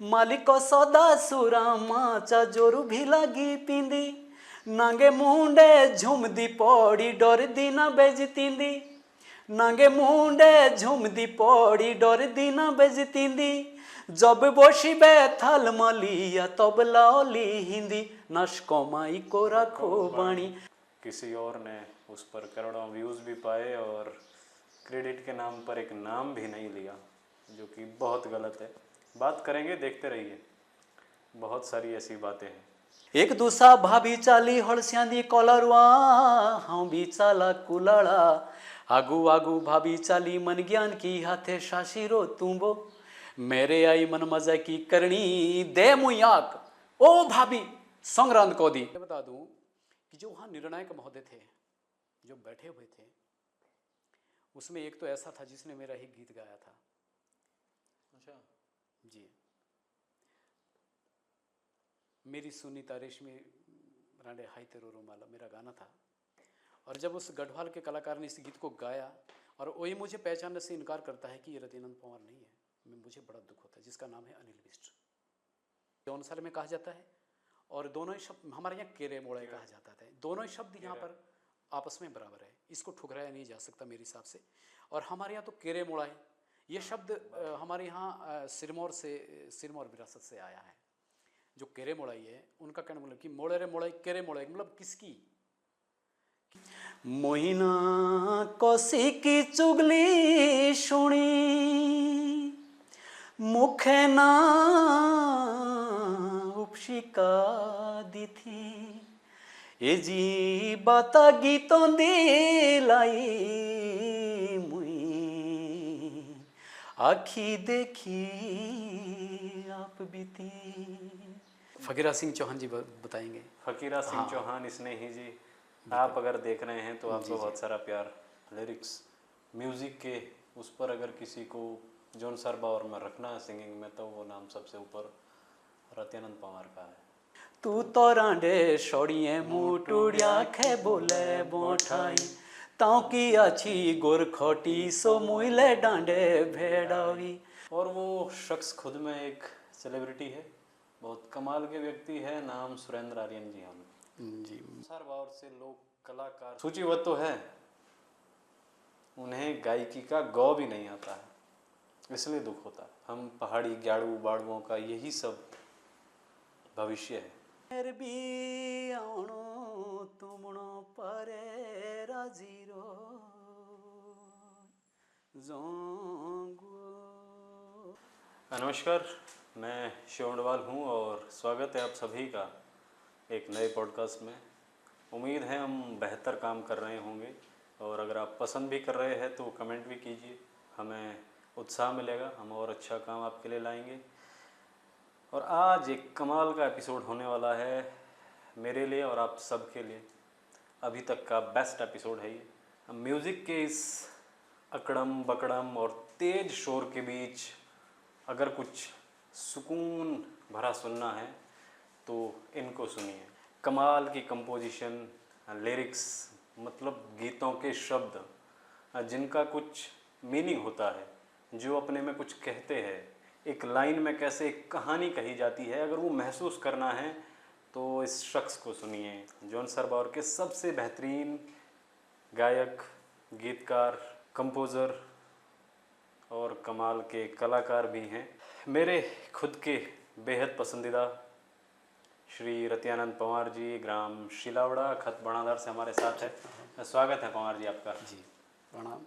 ମାଲିକ ସଦା ସୁରାମାଚା ଜୋରୁ ବି ଲାଗି ପିନ୍ଦି ନାଙ୍ଗେ ମୁଣ୍ଡେ ଝୁମଦି ପଡ଼ି ଡର ଦିନା ବେଜତିନ୍ଦି नांगे मुंडे झुमदी पौड़ी डर दीना बेजतींदी जब बोशिबे थल मलिया तब लाली हिंदी नशको माई को रखो बाणी। किसी और ने उस पर करोड़ों व्यूज़ भी पाए और क्रेडिट के नाम पर एक नाम भी नहीं लिया, जो कि बहुत गलत है। बात करेंगे, देखते रहिए, बहुत सारी ऐसी बातें हैं। एक दूसरा भाभी चाली हड़स्यांदी कॉलरवा हाँ भी चाला कुलाड़ा आगू आगू भाभी चाली मन ज्ञान की हाथे शाशिरो तुम्बो मेरे आई मन मजा की करनी दे मुयाक ओ भाभी संग्रांत को दी। बता दूं कि जो वहां निर्णायक महोदय थे जो बैठे हुए थे उसमें एक तो ऐसा था जिसने मेरा ही गीत गाया था। अच्छा जी, मेरी सुनीता रेशमी रांडे हाई तेरो रुमाला मेरा गाना था। और जब उस गढ़वाल के कलाकार ने इस गीत को गाया और वही मुझे पहचानने से इनकार करता है कि ये रतिनंद पवार नहीं है, मुझे बड़ा दुख होता है, जिसका नाम है अनिल बिष्ट। जौनसार में कहा जाता है और दोनों ही शब्द हमारे यहाँ केरे मोड़े कहा जाता है, दोनों ही शब्द यहाँ पर आपस में बराबर है, इसको ठुकराया नहीं जा सकता मेरे हिसाब से। और हमारे यहाँ तो केरे मोड़ा है, ये शब्द हमारे यहाँ सिरमौर विरासत से आया है। जो केरे मोड़ाई है उनका कहना मतलब कि मोड़े रे मोड़ाई केरे मोड़ाई मतलब किसकी। मोहिना कसी की चुगली सुनी मुखे ना उपशिका दी थी ए जी बाता गीतों दिलाई मुई आखी देखी आप बीती। फकीरा सिंह चौहान जी बताएंगे। फकीरा सिंह चौहान स्नेही जी, आप अगर देख रहे हैं तो आपको बहुत सारा प्यार। लिरिक्स म्यूज़िक के उस पर अगर किसी को जॉन सरबावर में रखना है सिंगिंग में, तो वो नाम सबसे ऊपर रत्यानंद पवार का है। तू तो रांडे छोड़िए मुटुड़िया खे बोले बोठाई ताऊ की अच्छी गोरखोटी सो मुइले डांडे भेड़ावी। और वो शख्स खुद में एक सेलिब्रिटी है, बहुत कमाल के व्यक्ति है, नाम सुरेंद्र आर्यन जी हैं जी। सरबावर से लोग कलाकार सूचीबद्ध तो है, उन्हें गायकी का गौ भी नहीं आता है, इसलिए दुख होता है। हम पहाड़ी ग्याड़ू बाड़ुओं का यही सब भविष्य है। नमस्कार, मैं शिवडवाल हूँ और स्वागत है आप सभी का एक नए पॉडकास्ट में। उम्मीद है हम बेहतर काम कर रहे होंगे और अगर आप पसंद भी कर रहे हैं तो कमेंट भी कीजिए, हमें उत्साह मिलेगा, हम और अच्छा काम आपके लिए लाएंगे। और आज एक कमाल का एपिसोड होने वाला है मेरे लिए और आप सब के लिए, अभी तक का बेस्ट एपिसोड है ये। हम म्यूज़िक के इस अकड़म बकड़म और तेज शोर के बीच अगर कुछ सुकून भरा सुनना है तो इनको सुनिए। कमाल की कंपोजिशन, लिरिक्स मतलब गीतों के शब्द जिनका कुछ मीनिंग होता है, जो अपने में कुछ कहते हैं, एक लाइन में कैसे एक कहानी कही जाती है, अगर वो महसूस करना है तो इस शख्स को सुनिए। जॉन सरबावर के सबसे बेहतरीन गायक, गीतकार, कंपोज़र और कमाल के कलाकार भी हैं। मेरे खुद के बेहद पसंदीदा श्री रत्यानंद पवार जी, ग्राम शिलावड़ा, खत बनाधर से हमारे साथ है। स्वागत है पवार जी आपका। जी प्रणाम।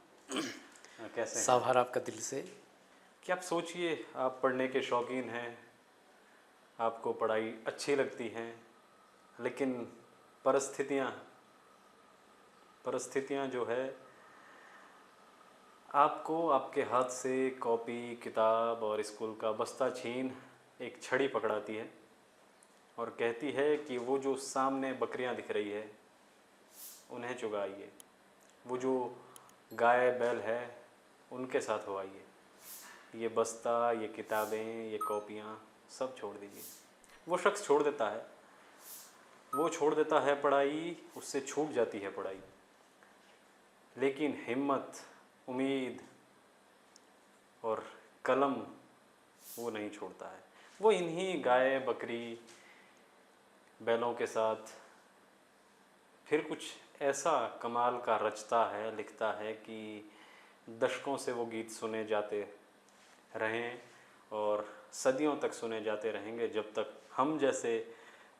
कैसे हैं? आभार आपका दिल से। कि आप सोचिए, आप पढ़ने के शौकीन हैं, आपको पढ़ाई अच्छी लगती है, लेकिन परिस्थितियाँ जो है आपको आपके हाथ से कॉपी, किताब और स्कूल का बस्ता छीन एक छड़ी पकड़ाती है और कहती है कि वो जो सामने बकरियां दिख रही है उन्हें चुगाइए, वो जो गाय बैल है उनके साथ हो आइए, ये बस्ता, ये किताबें, ये कॉपियाँ सब छोड़ दीजिए। वो शख्स छोड़ देता है, वो छोड़ देता है पढ़ाई, उससे छूट जाती है पढ़ाई, लेकिन हिम्मत, उम्मीद और कलम वो नहीं छोड़ता है। वो इन्हीं गाय बकरी बैलों के साथ फिर कुछ ऐसा कमाल का रचता है, लिखता है कि दशकों से वो गीत सुने जाते रहें और सदियों तक सुने जाते रहेंगे, जब तक हम जैसे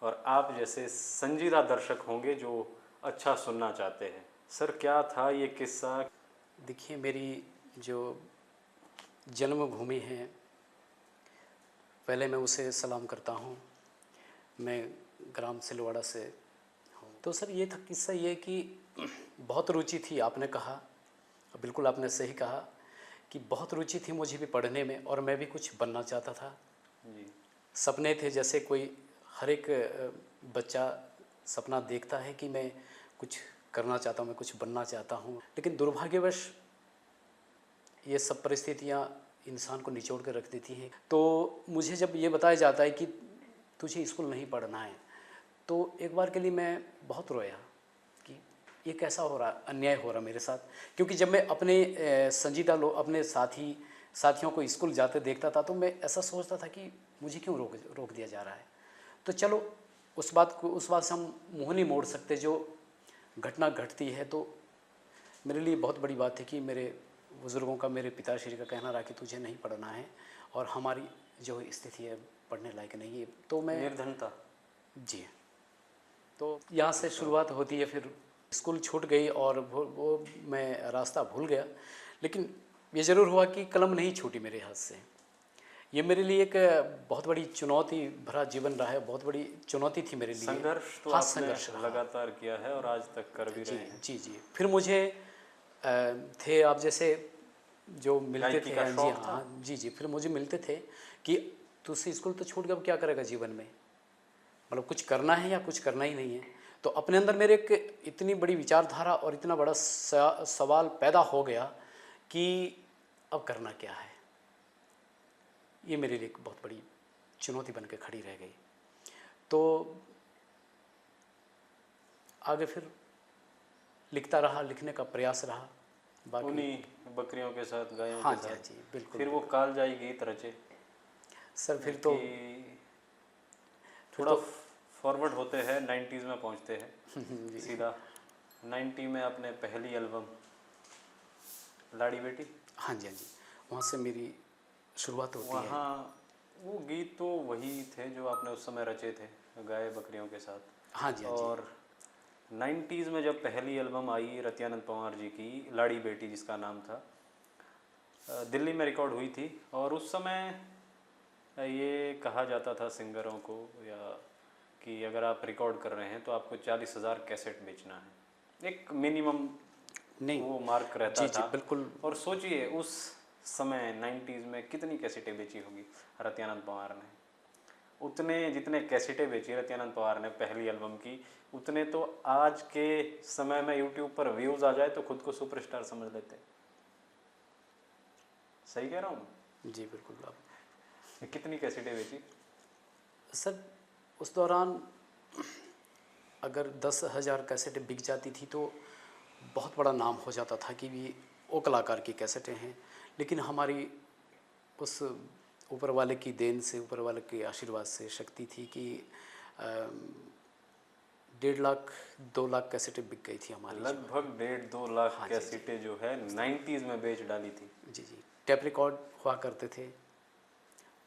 और आप जैसे संजीदा दर्शक होंगे जो अच्छा सुनना चाहते हैं। सर, क्या था ये किस्सा? देखिए, मेरी जो जन्मभूमि है, पहले मैं उसे सलाम करता हूँ। मैं ग्राम सिलवाड़ा से हूँ। तो सर, ये था किस्सा ये कि बहुत रुचि थी, आपने कहा, बिल्कुल आपने सही कहा कि बहुत रुचि थी मुझे भी पढ़ने में, और मैं भी कुछ बनना चाहता था। जी। सपने थे, जैसे कोई हर एक बच्चा सपना देखता है कि मैं कुछ करना चाहता हूँ, मैं कुछ बनना चाहता हूँ। लेकिन दुर्भाग्यवश ये सब परिस्थितियाँ इंसान को निचोड़ कर रख देती हैं। तो मुझे जब ये बताया जाता है कि तुझे स्कूल नहीं पढ़ना है, तो एक बार के लिए मैं बहुत रोया कि ये कैसा हो रहा, अन्याय हो रहा मेरे साथ। क्योंकि जब मैं अपने संजीदा लोग, अपने साथियों को स्कूल जाते देखता था, तो मैं ऐसा सोचता था कि मुझे क्यों रोक दिया जा रहा है। तो चलो, उस बात से हम मुँह नहीं मोड़ सकते। जो घटना घटती है, तो मेरे लिए बहुत बड़ी बात है कि मेरे बुज़ुर्गों का, मेरे पिताश्री का कहना रहा कि तुझे नहीं पढ़ना है, और हमारी जो स्थिति है पढ़ने लायक नहीं है। तो मैं निर्धनता। जी, तो यहाँ से शुरुआत होती है। फिर स्कूल छूट गई और वो मैं रास्ता भूल गया। लेकिन ये ज़रूर हुआ कि कलम नहीं छूटी मेरे हाथ से। ये मेरे लिए एक बहुत बड़ी चुनौती भरा जीवन रहा है, बहुत बड़ी चुनौती थी मेरे लिए। संघर्ष तो हाँ, आपने संघर्ष रहा। लगातार किया है और आज तक कर भी जी रहे हैं। जी जी। फिर मुझे थे आप जैसे जो मिलते गायकी थे, का हाँ जी, शौक हाँ था। हाँ, जी जी। फिर मुझे मिलते थे कि तुझसे स्कूल तो छूट गया, अब क्या करेगा जीवन में, मतलब कुछ करना है या कुछ करना ही नहीं है। तो अपने अंदर मेरे एक इतनी बड़ी विचारधारा और इतना बड़ा सवाल पैदा हो गया कि अब करना क्या है। ये मेरे लिए एक बहुत बड़ी चुनौती बन के खड़ी रह गई। तो आगे फिर लिखता रहा, लिखने का प्रयास रहा। बाकी उन्हीं बकरियों के साथ, गायों हाँ के जी, हाँ साथ जी, बिल्कुल फिर वो बिल्कुल। कालजाई गीत रचे सर, कि फिर थोड़ा तो फॉरवर्ड होते हैं, 90s में पहुंचते हैं जी, सीधा। 90 में अपने पहली एल्बम लाड़ी बेटी, हाँ जी, हाँ जी, वहाँ से मेरी शुरुआत होती है। वहाँ वो गीत तो वही थे जो आपने उस समय रचे थे गाय बकरियों के साथ। हाँ जी, हाँ जी, और 90s में जब पहली एल्बम आई रत्यानंद पवार जी की, लाड़ी बेटी जिसका नाम था, दिल्ली में रिकॉर्ड हुई थी। और उस समय ये कहा जाता था सिंगरों को या कि अगर आप रिकॉर्ड कर रहे हैं तो आपको 40,000 कैसेट बेचना है, एक मिनिमम नहीं, वो मार्क रहता जी जी, था। बिल्कुल। और सोचिए उस समय 90s में कितनी कैसेटें बेची होगी रत्यानंद पवार ने। उतने जितने कैसेटें बेची रत्यानंद पवार ने पहली एल्बम की, उतने तो आज के समय में यूट्यूब पर व्यूज़ आ जाए तो खुद को सुपरस्टार समझ लेते। सही कह रहा हूँ? जी बिल्कुल। आप कितनी कैसेटें बेची? सर, उस दौरान अगर 10,000 कैसेटें बिक जाती थी तो बहुत बड़ा नाम हो जाता था कि भी वो कलाकार की कैसेटें हैं। लेकिन हमारी उस ऊपर वाले की देन से, ऊपर वाले के आशीर्वाद से शक्ति थी कि 1.5 लाख 2 लाख कैसेटें बिक गई थी हमारी। जो लगभग 1.5-2 लाख हाँ जी, जी, कैसेटें जो है 90s में बेच डाली थी। जी जी। टेप रिकॉर्ड हुआ करते थे,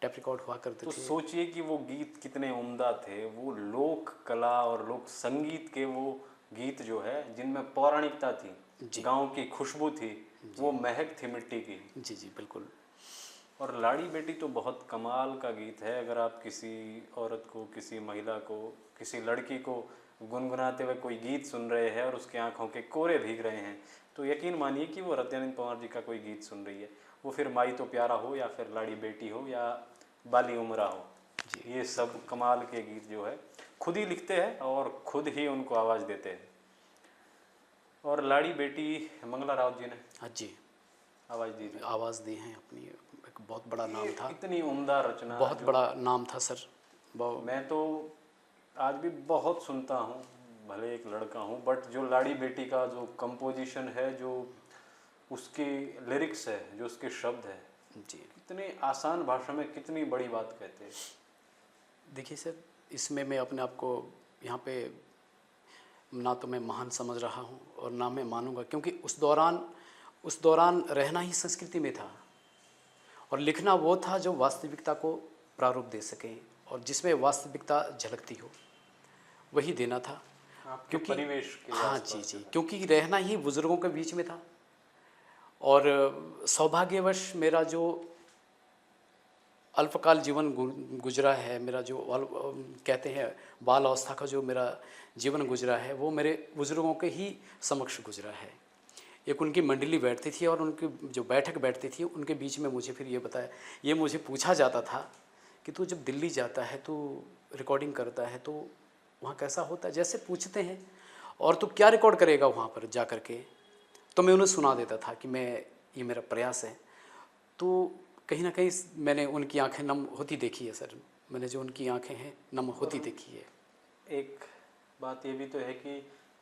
टेप रिकॉर्ड हुआ करते तो थे। सोचिए कि वो गीत कितने उम्दा थे, वो लोक कला और लोक संगीत के वो गीत जो है जिनमें पौराणिकता थी, जी गांव की खुशबू थी, जी वो महक थी मिट्टी की। जी जी, बिल्कुल। और लाड़ी बेटी तो बहुत कमाल का गीत है। अगर आप किसी औरत को, किसी महिला को, किसी लड़की को गुनगुनाते हुए कोई गीत सुन रहे हैं और उसके आंखों के कोरे भीग रहे हैं, तो यकीन मानिए कि वो रत्यानंद पवार जी का कोई गीत सुन रही है। वो फिर माई तो प्यारा हो या फिर लाड़ी बेटी हो या बाली उमरा हो, जी, ये सब कमाल के गीत जो है खुद ही लिखते हैं और खुद ही उनको आवाज़ देते हैं। और लाड़ी बेटी मंगला राउत जी ने हाँ जी, आवाज़ दी थी। आवाज़ दी हैं अपनी। एक बहुत बड़ा ये नाम था, इतनी उम्दा रचना बहुत जो बड़ा नाम था सर। मैं तो आज भी बहुत सुनता हूँ, भले एक लड़का हूँ, बट जो लाड़ी बेटी का जो कंपोजिशन है, जो उसकी लिरिक्स है, जो उसके शब्द है, जी कितने आसान भाषा में कितनी बड़ी बात कहते हैं। देखिए सर, इसमें मैं अपने आप को यहाँ पे ना तो मैं महान समझ रहा हूँ और ना मैं मानूंगा, क्योंकि उस दौरान रहना ही संस्कृति में था और लिखना वो था जो वास्तविकता को प्रारूप दे सके और जिसमें वास्तविकता झलकती हो, वही देना था। आपके परिवेश के हाँ आसपास जी जी, क्योंकि रहना ही बुज़ुर्गों के बीच में था। और सौभाग्यवश मेरा जो अल्पकाल जीवन गुजरा है, मेरा जो कहते हैं बाल अवस्था का जो मेरा जीवन गुजरा है, वो मेरे बुज़ुर्गों के ही समक्ष गुजरा है। एक उनकी मंडली बैठती थी और उनकी जो बैठक बैठती थी उनके बीच में मुझे फिर ये मुझे पूछा जाता था कि तू जब दिल्ली जाता है, तू रिकॉर्डिंग करता है, तो वहाँ कैसा होता है, जैसे पूछते हैं, और तू क्या रिकॉर्ड करेगा वहाँ पर जा कर के। तो मैं उन्हें सुना देता था कि ये मेरा प्रयास है। तो कहीं ना कहीं मैंने उनकी आंखें नम होती देखी है सर, मैंने जो उनकी आंखें हैं नम होती देखी है। एक बात ये भी तो है कि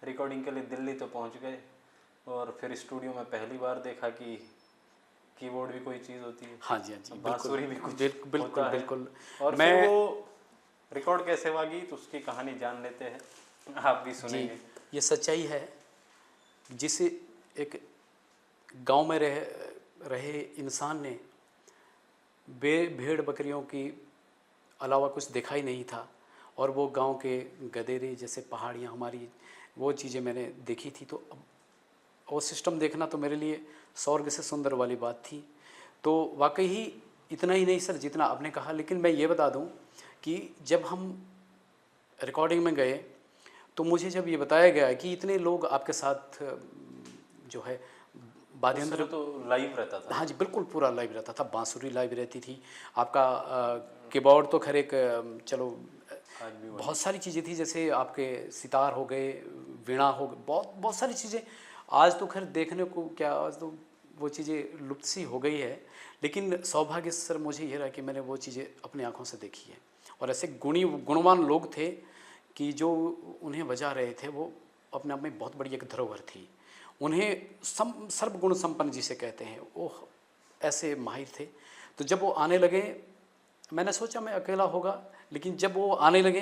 रिकॉर्डिंग के लिए दिल्ली तो पहुंच गए और फिर स्टूडियो में पहली बार देखा कि कीबोर्ड भी कोई चीज़ होती है। हाँ जी हाँ जी, बांसुरी भी कुछ बिल्कुल होता है। बिल्कुल। और मैं फिर वो रिकॉर्ड कैसे हुआ तो उसकी कहानी जान लेते हैं, आप भी सुनेंगे। जी, ये सच्चाई है। जिस एक गांव में रहे इंसान ने भेड़ बकरियों की अलावा कुछ देखा ही नहीं था, और वो गांव के गदेरे जैसे पहाड़ियाँ हमारी, वो चीज़ें मैंने देखी थी। तो अब वो सिस्टम देखना तो मेरे लिए स्वर्ग से सुंदर वाली बात थी। तो वाकई ही इतना ही नहीं सर जितना आपने कहा, लेकिन मैं ये बता दूं कि जब हम रिकॉर्डिंग में गए तो मुझे जब ये बताया गया कि इतने लोग आपके साथ जो है वाद्य यंत्र तो लाइव रहता था। हाँ जी बिल्कुल, पूरा लाइव रहता था। बांसुरी लाइव रहती थी, आपका कीबोर्ड तो खैर एक चलो बहुत सारी चीज़ें थी, जैसे आपके सितार हो गए, वीणा हो गए, बहुत सारी चीज़ें। आज तो खैर देखने को क्या, आज तो वो चीज़ें लुप्त सी हो गई है। लेकिन सौभाग्य सर मुझे ये रहा कि मैंने वो चीज़ें अपनी आंखों से देखी है। और ऐसे गुणवान लोग थे कि जो उन्हें बजा रहे थे, वो अपने आप में बहुत बड़ी एक धरोहर थी। उन्हें सर्वगुण संपन्न जिसे कहते हैं, वो ऐसे माहिर थे। तो जब वो आने लगे, मैंने सोचा मैं अकेला होगा, लेकिन जब वो आने लगे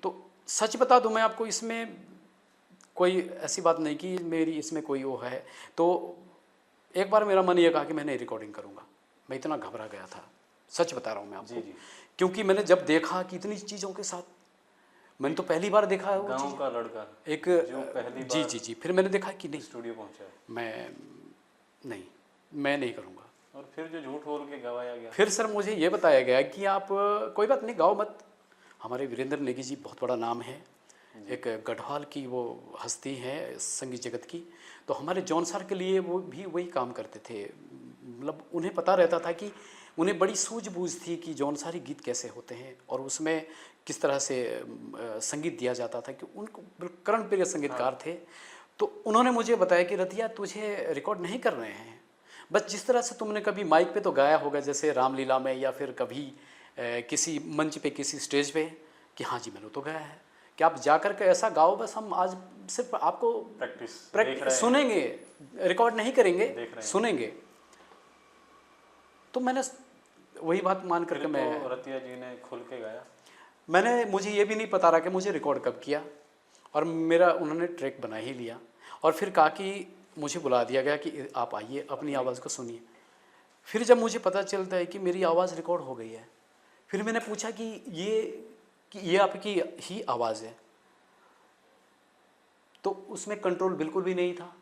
तो सच बता दूं मैं आपको, इसमें कोई ऐसी बात नहीं कि मेरी इसमें कोई वो है। तो एक बार मेरा मन ये कहा कि मैं नहीं रिकॉर्डिंग करूँगा। मैं इतना घबरा गया था, सच बता रहा हूँ मैं आपको। क्योंकि मैंने जब देखा कि इतनी चीज़ों के साथ, मैंने तो पहली बार देखा है वो गाँव का लड़का एक जो पहली जी बार जी जी। फिर मैंने देखा कि नहीं, स्टूडियो पहुंचा है, मैं नहीं करूँगा। और फिर जो झूठ बोल के गवाया गया। फिर सर मुझे ये बताया गया कि आप कोई बात नहीं, गाओ मत। हमारे वीरेंद्र नेगी जी बहुत बड़ा नाम है, एक गढ़वाल की वो हस्ती है संगीत जगत की। तो हमारे जौनसार के लिए वो भी वही काम करते थे। मतलब उन्हें पता रहता था कि उन्हें बड़ी सूझबूझ थी कि जौनसारी गीत कैसे होते हैं और उसमें किस तरह से संगीत दिया जाता था, कि उनको कर्णप्रिय संगीतकार थे। तो उन्होंने मुझे बताया कि रतिया तुझे रिकॉर्ड नहीं कर रहे हैं, बस जिस तरह से तुमने कभी माइक पे तो गाया होगा, जैसे रामलीला में या फिर कभी किसी मंच पे किसी स्टेज पे, कि हाँ जी मैंने तो गाया है, कि आप जा कर के ऐसा गाओ, बस हम आज सिर्फ आपको प्रैक्टिस सुनेंगे, रिकॉर्ड नहीं करेंगे, सुनेंगे। तो मैंने वही बात मान करके मैं रतिया जी ने खुल के गाया। मुझे ये भी नहीं पता रहा कि मुझे रिकॉर्ड कब किया, और मेरा उन्होंने ट्रैक बना ही लिया। और फिर कहा कि मुझे बुला दिया गया कि आप आइए, अपनी आवाज़ को सुनिए। फिर जब मुझे पता चलता है कि मेरी आवाज़ रिकॉर्ड हो गई है, फिर मैंने पूछा कि ये आपकी ही आवाज़ है। तो उसमें कंट्रोल बिल्कुल भी नहीं था।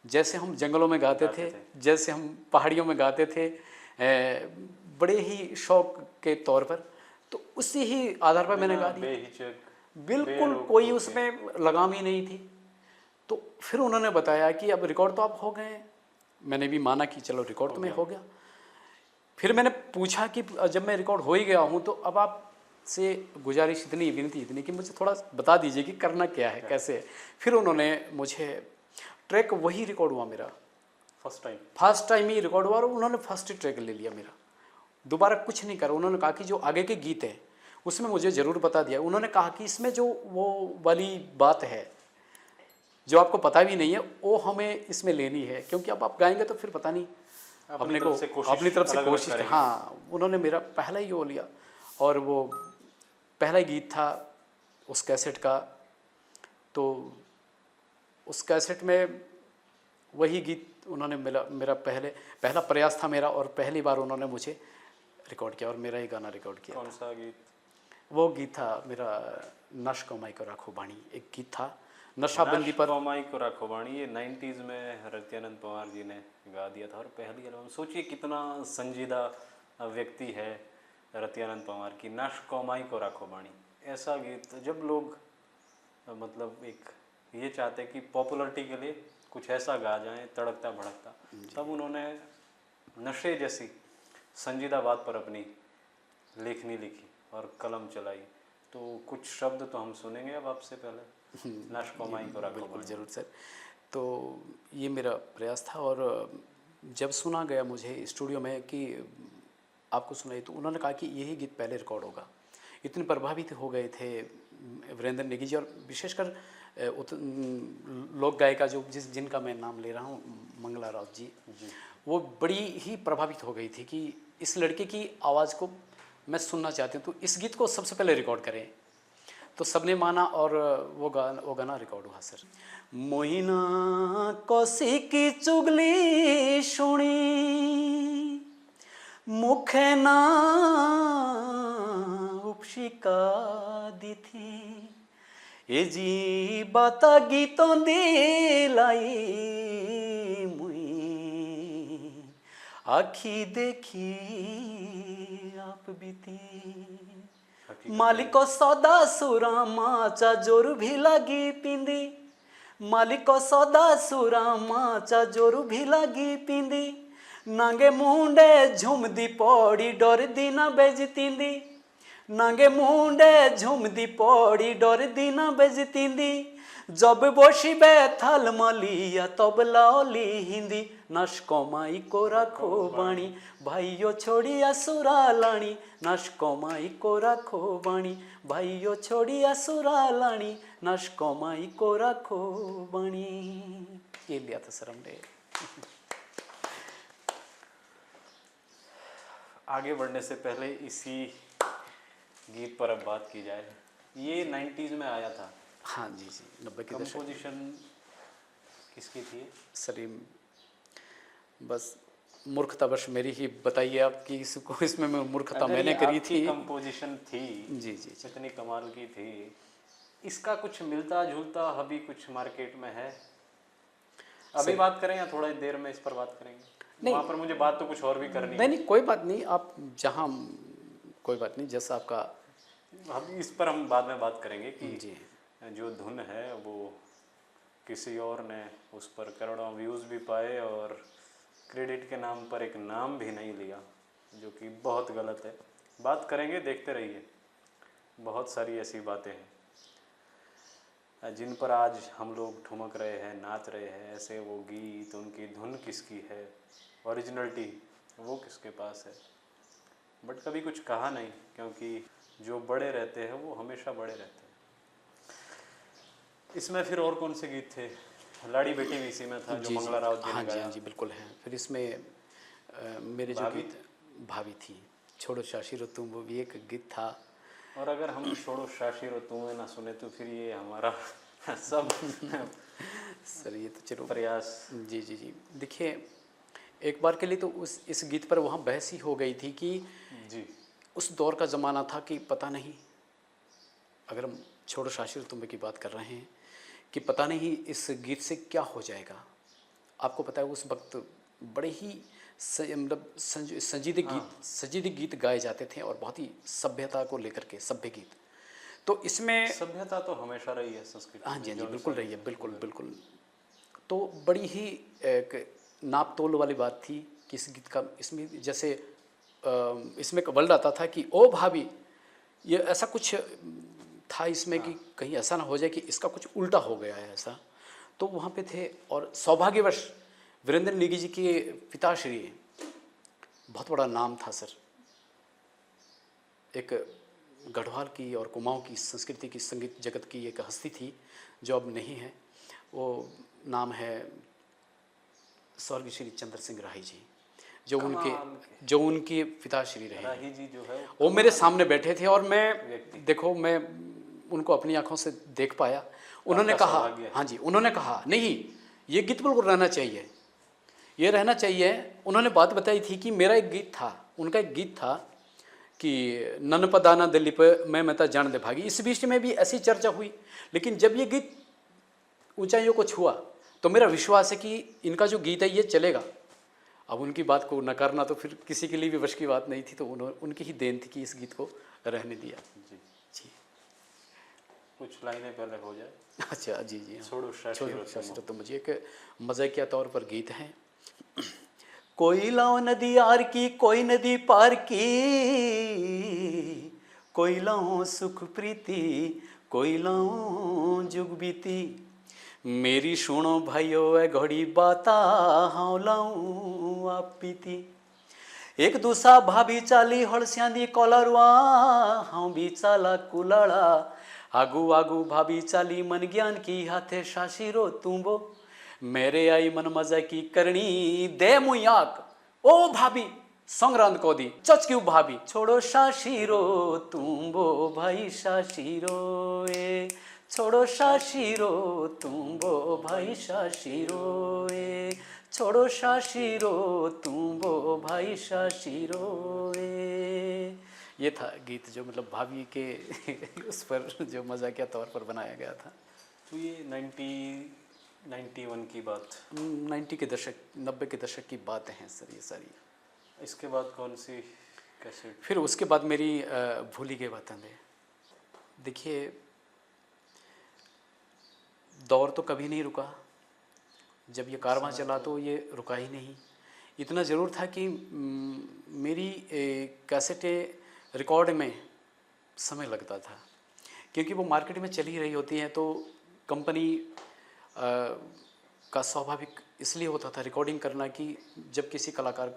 जैसे हम जंगलों में गाते थे, जैसे हम पहाड़ियों में गाते थे, बड़े ही शौक के तौर पर, तो उसी ही आधार पर मैंने गा दिया, बिल्कुल कोई उसमें लगाम ही नहीं थी। तो फिर उन्होंने बताया कि अब रिकॉर्ड तो आप हो गए। मैंने भी माना कि चलो रिकॉर्ड तो मैं हो गया। फिर मैंने पूछा कि जब मैं रिकॉर्ड हो ही गया हूँ, तो अब आपसे गुजारिश इतनी विनती इतनी कि मुझे थोड़ा बता दीजिए कि करना क्या है, कैसे है। फिर उन्होंने मुझे ट्रैक, वही रिकॉर्ड हुआ मेरा फर्स्ट टाइम ही रिकॉर्ड हुआ, और उन्होंने फर्स्ट ट्रैक ले लिया मेरा, दोबारा कुछ नहीं करा। उन्होंने कहा कि जो आगे के गीत हैं उसमें मुझे ज़रूर बता दिया। उन्होंने कहा कि इसमें जो वो वाली बात है जो आपको पता भी नहीं है, वो हमें इसमें लेनी है, क्योंकि अब आप गाएंगे तो फिर पता नहीं अपनी तरफ से कोशिश। हाँ, उन्होंने मेरा पहला ही वो लिया, और वो पहला गीत था उस कैसेट का। तो उस कैसेट में वही गीत उन्होंने मेरा पहला प्रयास था मेरा, और पहली बार उन्होंने मुझे रिकॉर्ड किया और मेरा ही गाना रिकॉर्ड किया कौन था। सा गीत? वो गीत था मेरा नश कमाई को राखो बाणी, एक गीत था नशाबंदी पर। कौमाई को राखो बाणी, ये 90s में रत्यानंद पवार जी ने गा दिया था और पहली एल्बम। सोचिए कितना संजीदा व्यक्ति है रत्यानंद पवार की। नश कौमाई को राखो बाणी, ऐसा गीत जब लोग मतलब एक ये चाहते कि पॉपुलरिटी के लिए कुछ ऐसा गा जाएं तड़कता भड़कता, तब उन्होंने नशे जैसी संजीदा बात पर अपनी लेखनी लिखी और कलम चलाई। तो कुछ शब्द तो हम सुनेंगे अब आपसे। पहले नश कौमाई को राखो बिल्कुल बाणी। ज़रूर सर। तो ये मेरा प्रयास था, और जब सुना गया मुझे स्टूडियो में कि आपको सुनाई, तो उन्होंने कहा कि यही गीत पहले रिकॉर्ड होगा। इतने प्रभावित हो गए थे वीरेंद्र नेगी जी, और विशेषकर लोक गायिका जिनका मैं नाम ले रहा हूँ, मंगला राउत जी, वो बड़ी ही प्रभावित हो गई थी कि इस लड़के की आवाज़ को मैं सुनना चाहती हूँ, तो इस गीत को सबसे पहले रिकॉर्ड करें। तो सबने माना और वो गाना रिकॉर्ड हुआ सर। मोहिना कौसी की चुगली सुनी, मुखे ना उपशिका दी थी, ए जी बाता गीतों दी लाई मुई, आखी देखी आप बीती, मालिको सौदा सुरा माचा जोर भी लगी पिंदी, मालिको सौदा सुरा माचा जोर भी लगी पिंदी, नांगे मुंडे झुमदी पौड़ी डर दी ना बेजतींदी, नांगे मुंडे झुमदी पौड़ी डर दी ना बेजतींदी, जब बसिबे थाल मलिया तब लाओली हिंदी, नश कौमाई को राखो बाणी भाइयों छोड़िया सुरा लाणी, नश कौमाई को राखो बाणी भाइयों छोड़िया सुरा लाणी, नश कौमाई को राखो बाणी। ये लिया था सर हमने। आगे बढ़ने से पहले इसी गीत पर अब बात की जाए। ये 90s में आया था। हाँ जी जी, 90 के दशक। कंपोजिशन किसकी थी? सर ये बस मूर्खतावश मेरी ही बताइए आप कि इसमें मूर्खता मैंने करी थी। कंपोजिशन थी जी जी जी। इतनी कमाल की थी, इसका कुछ मिलता जुलता अभी कुछ मार्केट में है? अभी बात करें या थोड़ा देर में इस पर बात करेंगे? नहीं, वहाँ पर मुझे बात तो कुछ और भी करनी है। नहीं कोई बात नहीं, आप जहाँ, कोई बात नहीं, जैसा आपका। हम इस पर हम बाद में बात करेंगे कि जी जो धुन है वो किसी और ने उस पर करोड़ों व्यूज़ भी पाए और क्रेडिट के नाम पर एक नाम भी नहीं लिया, जो कि बहुत गलत है। बात करेंगे, देखते रहिए। बहुत सारी ऐसी बातें हैं जिन पर आज हम लोग ठुमक रहे हैं, नाच रहे हैं। ऐसे वो गीत, उनकी धुन किसकी है, ओरिजिनलिटी वो किसके पास है। बट कभी कुछ कहा नहीं, क्योंकि जो बड़े रहते हैं वो हमेशा बड़े रहते हैं। इसमें फिर और कौन से गीत थे? लाड़ी बेटी भी इसी में था, जो मंगला राउत जी ने गाया। हाँ जी बिल्कुल है। फिर इसमें मेरे जो गीत, भाभी थी, छोड़ो शाशी रो तुम, वो भी एक गीत था। और अगर हम छोड़ो शाशी रो तुम्हें ना सुने तो फिर ये हमारा सब सर ये तो चलो प्रयास। जी जी जी। देखिए, एक बार के लिए तो इस गीत पर वहाँ बहस ही हो गई थी कि जी उस दौर का ज़माना था कि पता नहीं, अगर हम छोड़ो शाशी रो तुम्हें की बात कर रहे हैं, कि पता नहीं इस गीत से क्या हो जाएगा। आपको पता है उस वक्त बड़े ही मतलब संजीदे गीत गाए जाते थे, और बहुत ही सभ्यता को लेकर के सभ्य गीत। तो इसमें सभ्यता तो हमेशा रही है संस्कृति। हाँ जी हाँ जी बिल्कुल रही है, बिल्कुल बिल्कुल। तो बड़ी ही एक नाप तोल वाली बात थी कि इस गीत का, इसमें जैसे इसमें वर्ड आता था कि ओ भाभी, ये ऐसा कुछ था इसमें कि कहीं ऐसा ना हो जाए कि इसका कुछ उल्टा हो गया है ऐसा। तो वहाँ पे थे, और सौभाग्यवश वीरेंद्र नेगी जी के पिताश्री, बहुत बड़ा नाम था सर, एक गढ़वाल की और कुमाऊं की संस्कृति की, संगीत जगत की एक हस्ती थी जो अब नहीं है। वो नाम है स्वर्गीय श्री चंद्र सिंह राही जी। जो उनके पिताश्री रहे, राही जी जो है वो मेरे सामने बैठे थे और मैं व्यक्ति। देखो मैं उनको अपनी आंखों से देख पाया। उन्होंने आपका कहा, सौभाग्य है। हाँ जी, उन्होंने कहा नहीं ये गीत बिल्कुल रहना चाहिए, ये रहना चाहिए। उन्होंने बात बताई थी कि मेरा एक गीत था, उनका एक गीत था कि नन पदाना दिल्ली पे मैं मता जान दे भागी। इस बीच में भी ऐसी चर्चा हुई, लेकिन जब ये गीत ऊंचाइयों को छुआ तो मेरा विश्वास है कि इनका जो गीत है ये चलेगा। अब उनकी बात को नकारना तो फिर किसी के लिए भी वश की बात नहीं थी, तो उनकी ही देन थी कि इस गीत को रहने दिया। जी, जी कुछ लाइनें पहले हो जाए। अच्छा, जी जी हाँ। छोड़ो शाशिरो तुम। तो मुझे एक मज़ाकिया तौर पर गीत है। कोई लाओ नदी आर की, कोई नदी पार की, कोई लाओ सुख प्रीति, कोई लाओ जुग बीती। मेरी सुनो भाइयों ए घड़ी बाता, हाँ लाऊं आप पीती। एक दूसरा भाभी चाली हड़स्यांदी कॉलरवा, हाँ भी चाला कुलाड़ा। आगू आगू भाभी चाली मन ज्ञान की, हाथे शाशिरो तुम्बो। मेरे आई मन मजा की करनी दे मुयाक, ओ भाभी संग्रांत को दी चच क्यों भाभी। छोड़ो शाशिरो तुम्बो भाई शाशिरो ए, छोड़ो शाशिरो तुम्बो भाई शाशिरो ए, छोड़ो शाशिरो तुम्बो भाई शाशिरो ए। ये था गीत जो मतलब भाभी के उस पर जो मजाकिया तौर पर बनाया गया था। तो ये 91 की बात। 90 के दशक 90 के दशक की बातें हैं सर ये सारी। इसके बाद कौन सी कैसेट? फिर उसके बाद मेरी भूली गई बातें दे। देखिए दौर तो कभी नहीं रुका, जब ये कारवां चला तो ये रुका ही नहीं। इतना ज़रूर था कि मेरी कैसेटें रिकॉर्ड में समय लगता था, क्योंकि वो मार्केट में चली रही होती हैं। तो कंपनी का स्वाभाविक इसलिए होता था रिकॉर्डिंग करना कि जब किसी कलाकार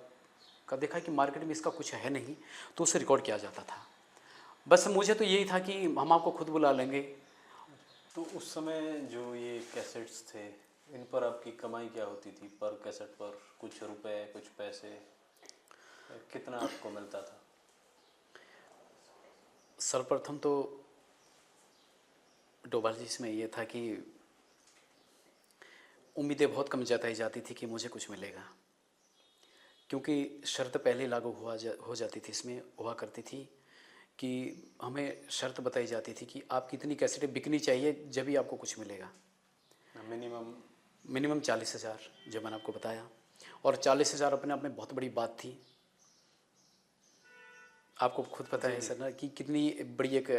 का देखा कि मार्केट में इसका कुछ है नहीं तो उसे रिकॉर्ड किया जाता था। बस मुझे तो यही था कि हम आपको खुद बुला लेंगे। तो उस समय जो ये कैसेट्स थे इन पर आपकी कमाई क्या होती थी? पर कैसेट पर कुछ रुपए, कुछ पैसे, कितना आपको मिलता था? सर्वप्रथम तो डोभाल जी इसमें ये था कि उम्मीदें बहुत कम जताई जाती थी कि मुझे कुछ मिलेगा, क्योंकि शर्त पहले लागू हो जाती थी, इसमें हुआ करती थी कि हमें शर्त बताई जाती थी कि आप कितनी कैसेटें बिकनी चाहिए जब भी आपको कुछ मिलेगा। मिनिमम 40,000 जो मैंने आपको बताया, और 40,000 अपने आप में बहुत बड़ी बात थी। आपको खुद पता है सर ना कि कितनी बड़ी एक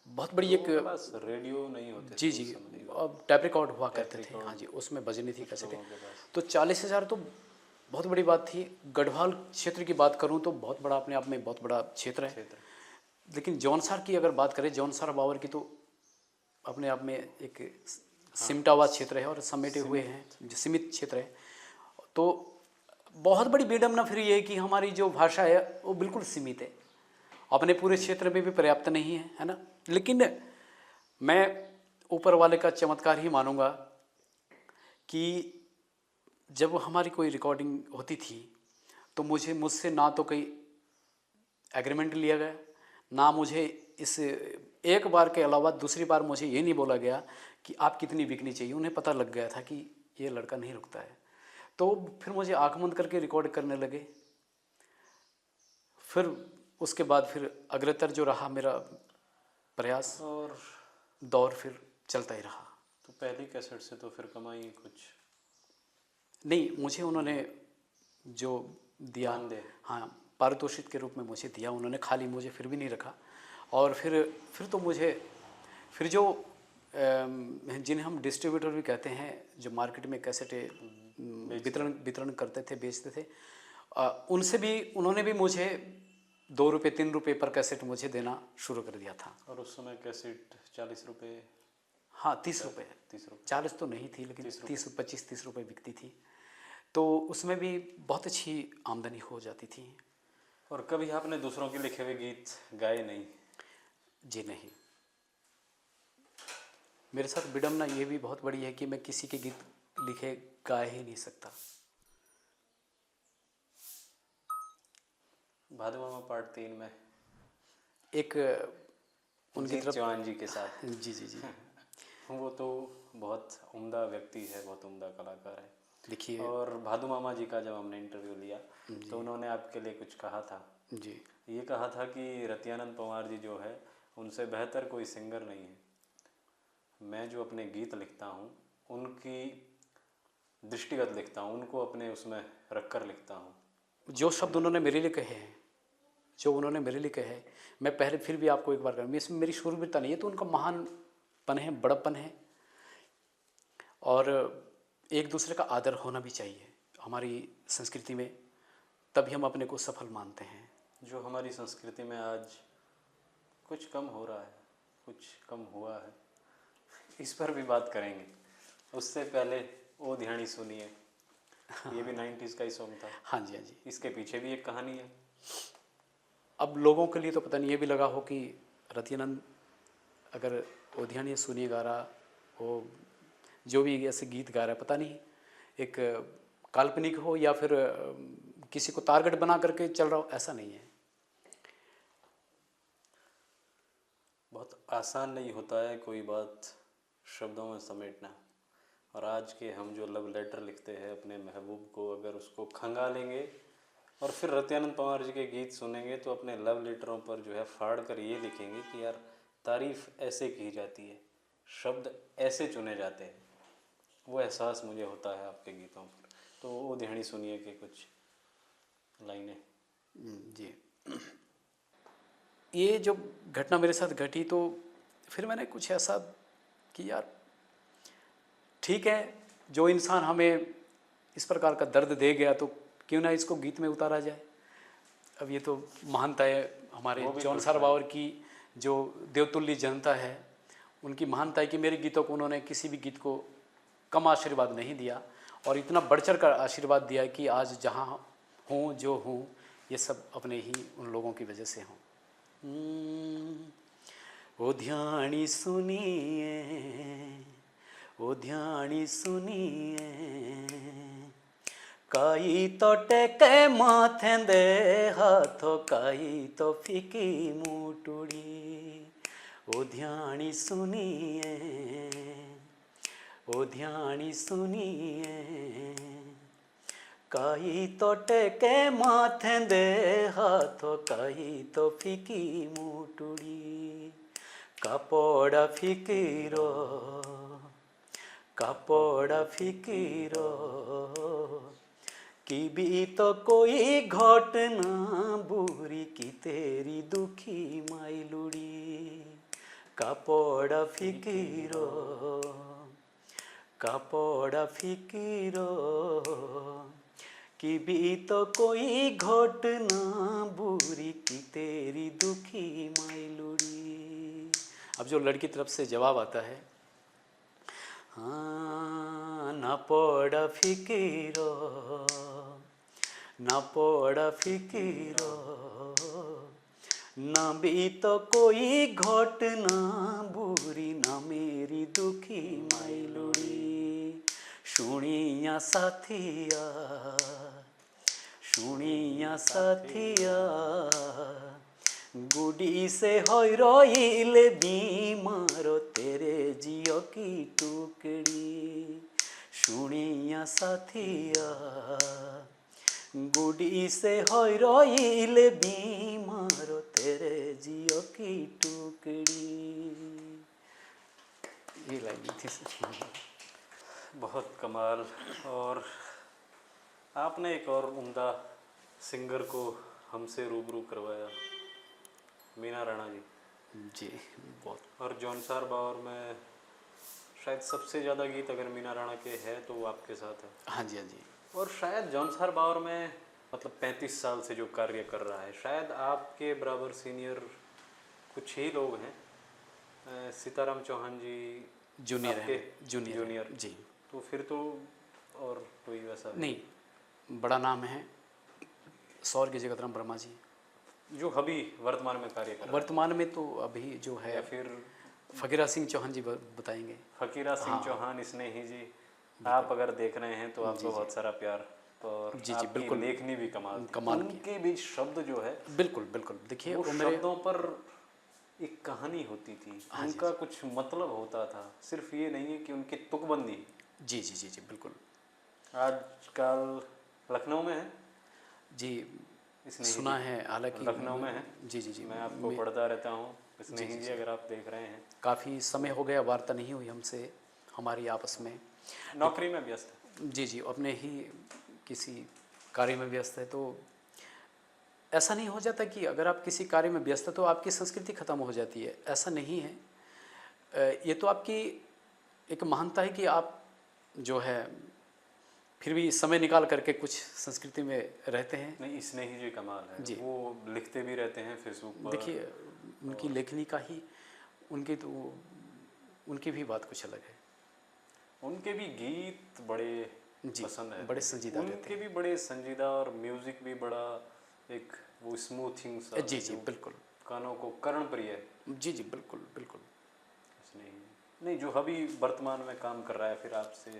बहुत बड़ी एक बस रेडियो नहीं होते जी जी अब टैप रिकॉर्ड हुआ करते थे, हाँ जी, उसमें बजनी थी कैसेटें। तो 40,000 तो बहुत बड़ी बात थी। गढ़वाल क्षेत्र की बात करूं तो बहुत बड़ा, अपने आप में बहुत बड़ा क्षेत्र है। लेकिन जौनसार की अगर बात करें, जौनसार बावर की, तो अपने आप में एक सिमटा हुआ क्षेत्र है और समेटे हुए हैं, जो सीमित क्षेत्र है। तो बहुत बड़ी विडम्बना फिर ये है कि हमारी जो भाषा है वो बिल्कुल सीमित है, अपने पूरे क्षेत्र में भी पर्याप्त नहीं है ना। लेकिन मैं ऊपर वाले का चमत्कार ही मानूंगा कि जब हमारी कोई रिकॉर्डिंग होती थी तो मुझसे ना तो कोई एग्रीमेंट लिया गया, ना मुझे इस एक बार के अलावा दूसरी बार मुझे ये नहीं बोला गया कि आप कितनी बिकनी चाहिए। उन्हें पता लग गया था कि ये लड़का नहीं रुकता है। तो फिर मुझे आँख बंद करके रिकॉर्ड करने लगे। फिर उसके बाद फिर अग्रतर जो रहा मेरा प्रयास और दौर फिर चलता ही रहा। तो पहली कैसेट से तो फिर कमाई कुछ नहीं, मुझे उन्होंने जो दिया, हाँ, पारितोषिक के रूप में मुझे दिया उन्होंने, खाली मुझे फिर भी नहीं रखा। और फिर तो मुझे फिर जो जिन्हें हम डिस्ट्रीब्यूटर भी कहते हैं, जो मार्केट में कैसेटें वितरण करते थे, बेचते थे, उनसे भी उन्होंने भी मुझे 2 रुपये 3 रुपये पर कैसेट मुझे देना शुरू कर दिया था। और उस समय कैसेट 40 रुपये, हाँ 30 रुपये, 40 तो नहीं थी लेकिन 25-30 रुपये बिकती थी। तो उसमें भी बहुत अच्छी आमदनी हो जाती थी। और कभी आपने दूसरों के लिखे हुए गीत गाए नहीं? जी नहीं, मेरे साथ विडम्बना ये भी बहुत बड़ी है कि मैं किसी के गीत लिखे गाए ही नहीं सकता। भादु मामा पार्ट 3 में एक उनकी जीत तरफ। चौहान जी के साथ। जी जी जी। वो तो बहुत उम्दा व्यक्ति है, बहुत उम्दा कलाकार है। देखिए। और भादु मामा जी का जब हमने इंटरव्यू लिया तो उन्होंने आपके लिए कुछ कहा था। जी ये कहा था कि रतियानंद पवार जी जो है उनसे बेहतर कोई सिंगर नहीं है। मैं जो अपने गीत लिखता हूँ उनकी दृष्टिगत लिखता हूँ, उनको अपने उसमें रख कर लिखता हूँ। जो शब्द उन्होंने मेरे लिए कहे हैं, जो उन्होंने मेरे लिए कहे हैं, मैं पहले फिर भी आपको एक बार कहूँ, इसमें मेरी शूरवीरता नहीं है, तो उनका महानपन है, बड़प्पन है। और एक दूसरे का आदर होना भी चाहिए हमारी संस्कृति में, तभी हम अपने को सफल मानते हैं। जो हमारी संस्कृति में आज कुछ कम हो रहा है, कुछ कम हुआ है, इस पर भी बात करेंगे। उससे पहले ओ ध्यानी सुनिए, ये भी 90s का ही सॉन्ग था। हाँ जी, हाँ जी। इसके पीछे भी एक कहानी है। अब लोगों के लिए तो पता नहीं ये भी लगा हो कि रतियानंद अगर ओ ध्यानी सुनिए गा रहा हो, जो भी ऐसे गीत गा रहा है, पता नहीं एक काल्पनिक हो या फिर किसी को टारगेट बना करके चल रहा हो, ऐसा नहीं है। बहुत आसान नहीं होता है कोई बात शब्दों में समेटना। और आज के हम जो लव लेटर लिखते हैं अपने महबूब को, अगर उसको खंगालेंगे और फिर रतियानंद पवार जी के गीत सुनेंगे तो अपने लव लेटरों पर जो है फाड़ कर ये लिखेंगे कि यार तारीफ़ ऐसे की जाती है, शब्द ऐसे चुने जाते हैं। वो एहसास मुझे होता है आपके गीतों पर। तो वो ध्यानी सुनिए के कुछ लाइनें। जी। ये जो घटना मेरे साथ घटी तो फिर मैंने कुछ ऐसा कि यार ठीक है, जो इंसान हमें इस प्रकार का दर्द दे गया तो क्यों ना इसको गीत में उतारा जाए। अब ये तो महानता है हमारे जॉन सार बावर की, जो देवतुल्य जनता है, उनकी महानता है कि मेरे गीतों को उन्होंने किसी भी गीत को कम आशीर्वाद नहीं दिया और इतना बढ़ चढ़ कर आशीर्वाद दिया कि आज जहाँ हूँ जो हूँ ये सब अपने ही उन लोगों की वजह से हूँ। ओ ध्यानी सुनिए, ओ ध्यानी सुनिए, काई तो टेके माथे दे हाथों, काई तो फीकी मुटुड़ी। ओ ध्यानी सुनिए, ओ ध्यानी सुनिए, काई तो टेके माथे दे हाथों, काई तो फीकी मुटुड़ी। कापड़ा फिकीरो, कापड़ा फिकीरो, की भी तो कोई घटना बुरी की तेरी दुखी माइलुड़ी। कापड़ा फिकीरो, कापड़ा फिकीरो, कि भी तो कोई घटना बुरी की तेरी दुखी माइलुड़ी। अब जो लड़की तरफ से जवाब आता है, हाँ ना पड़ा फिकीरो, ना पड़ा फिकीरो, ना भी तो कोई घटना बुरी ना मेरी दुखी माइलुड़ी। सुनिया साथिया, सुनिया साथिया, गुडी से होई रोइले बीमार तेरे जियो की टुकड़ी। सुनिया साथिया, गुडी से होई रोइले बीमार तेरे जियो की टुकड़ी। ये लाइन थी। बहुत कमाल। और आपने एक और उम्दा सिंगर को हमसे रूबरू करवाया, मीना राणा जी। जी बहुत। और जॉन सार बावर में शायद सबसे ज़्यादा गीत अगर मीना राणा के हैं तो वो आपके साथ है। हाँ जी, हाँ जी। और शायद जॉन सार बावर में मतलब 35 साल से जो कार्य कर रहा है, शायद आपके बराबर सीनियर कुछ ही लोग हैं। सीताराम चौहान जी जूनियर आपके है, जूनियर है, जी। तो फिर तो और कोई वैसा नहीं, बड़ा नाम है स्वर्गीय जगतराम वर्मा जी, जो अभी वर्तमान में कार्य कर रहा है। वर्तमान में तो अभी जो है या फिर फकीरा सिंह चौहान जी बताएंगे। फकीरा सिंह चौहान स्नेही जी, आप अगर देख रहे हैं तो आपको बहुत सारा प्यार। और जी, आपकी बिल्कुल। लेखनी भी कमाल थी। कमाल की। उनके भी शब्द जो है बिल्कुल बिल्कुल, देखिए वो वो मेरे, शब्दों पर एक कहानी होती थी, हाँ जी उनका कुछ मतलब होता था, सिर्फ ये नहीं है कि उनकी तुकबंदी। जी जी जी जी बिल्कुल आजकल लखनऊ में है जी, स्नेही सुना जी, है हालांकि लखनऊ में है। जी जी जी, मैं आपको पढ़ता रहता हूँ जी स्नेही जी जी, जी, अगर आप देख रहे हैं काफ़ी समय तो हो गया, वार्ता नहीं हुई हमसे हमारी आपस में। नौकरी में व्यस्त है। जी जी, अपने ही किसी कार्य में व्यस्त है, तो ऐसा नहीं हो जाता कि अगर आप किसी कार्य में व्यस्त है तो आपकी संस्कृति खत्म हो जाती है, ऐसा नहीं है। ये तो आपकी एक महानता है कि आप जो है फिर भी समय निकाल करके कुछ संस्कृति में रहते हैं। नहीं, स्नेही जी कमाल है, जी, वो लिखते भी रहते हैं फेसबुक पर। देखिए उनकी और लेखनी का ही, उनकी तो उनकी भी बात कुछ अलग है। उनके भी गीत बड़े जी, पसंद है बड़े मुझे, संजीदा रहते उनके भी बड़े संजीदा, और म्यूजिक भी बड़ा एक वो स्मूथिंग सा हैं। जी जी जो बिल्कुल, कानों को कर्ण प्रिय है। जी जी बिल्कुल बिल्कुल। स्नेही नहीं, जो अभी वर्तमान में काम कर रहा है, फिर आपसे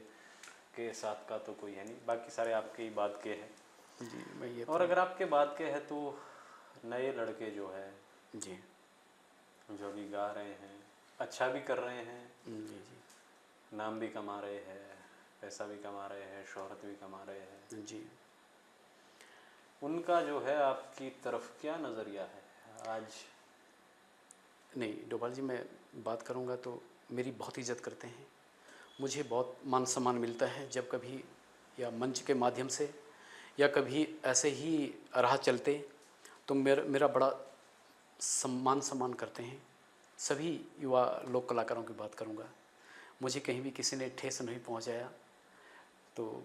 के साथ का तो कोई है नहीं, बाकी सारे आपके ही बाद के हैं। जी मैं ये और तो, अगर आपके बाद के हैं तो नए लड़के जो है, जी जो भी गा रहे हैं, अच्छा भी कर रहे हैं, जी जी नाम भी कमा रहे हैं, पैसा भी कमा रहे हैं, शोहरत भी कमा रहे हैं, जी, उनका जो है आपकी तरफ क्या नज़रिया है आज? नहीं डोभाल जी, मैं बात करूँगा तो मेरी बहुत इज्जत करते हैं, मुझे बहुत मान सम्मान मिलता है जब कभी या मंच के माध्यम से या कभी ऐसे ही राह चलते, तो मेरा बड़ा सम्मान करते हैं। सभी युवा लोक कलाकारों की बात करूँगा, मुझे कहीं भी किसी ने ठेस नहीं पहुँचाया। तो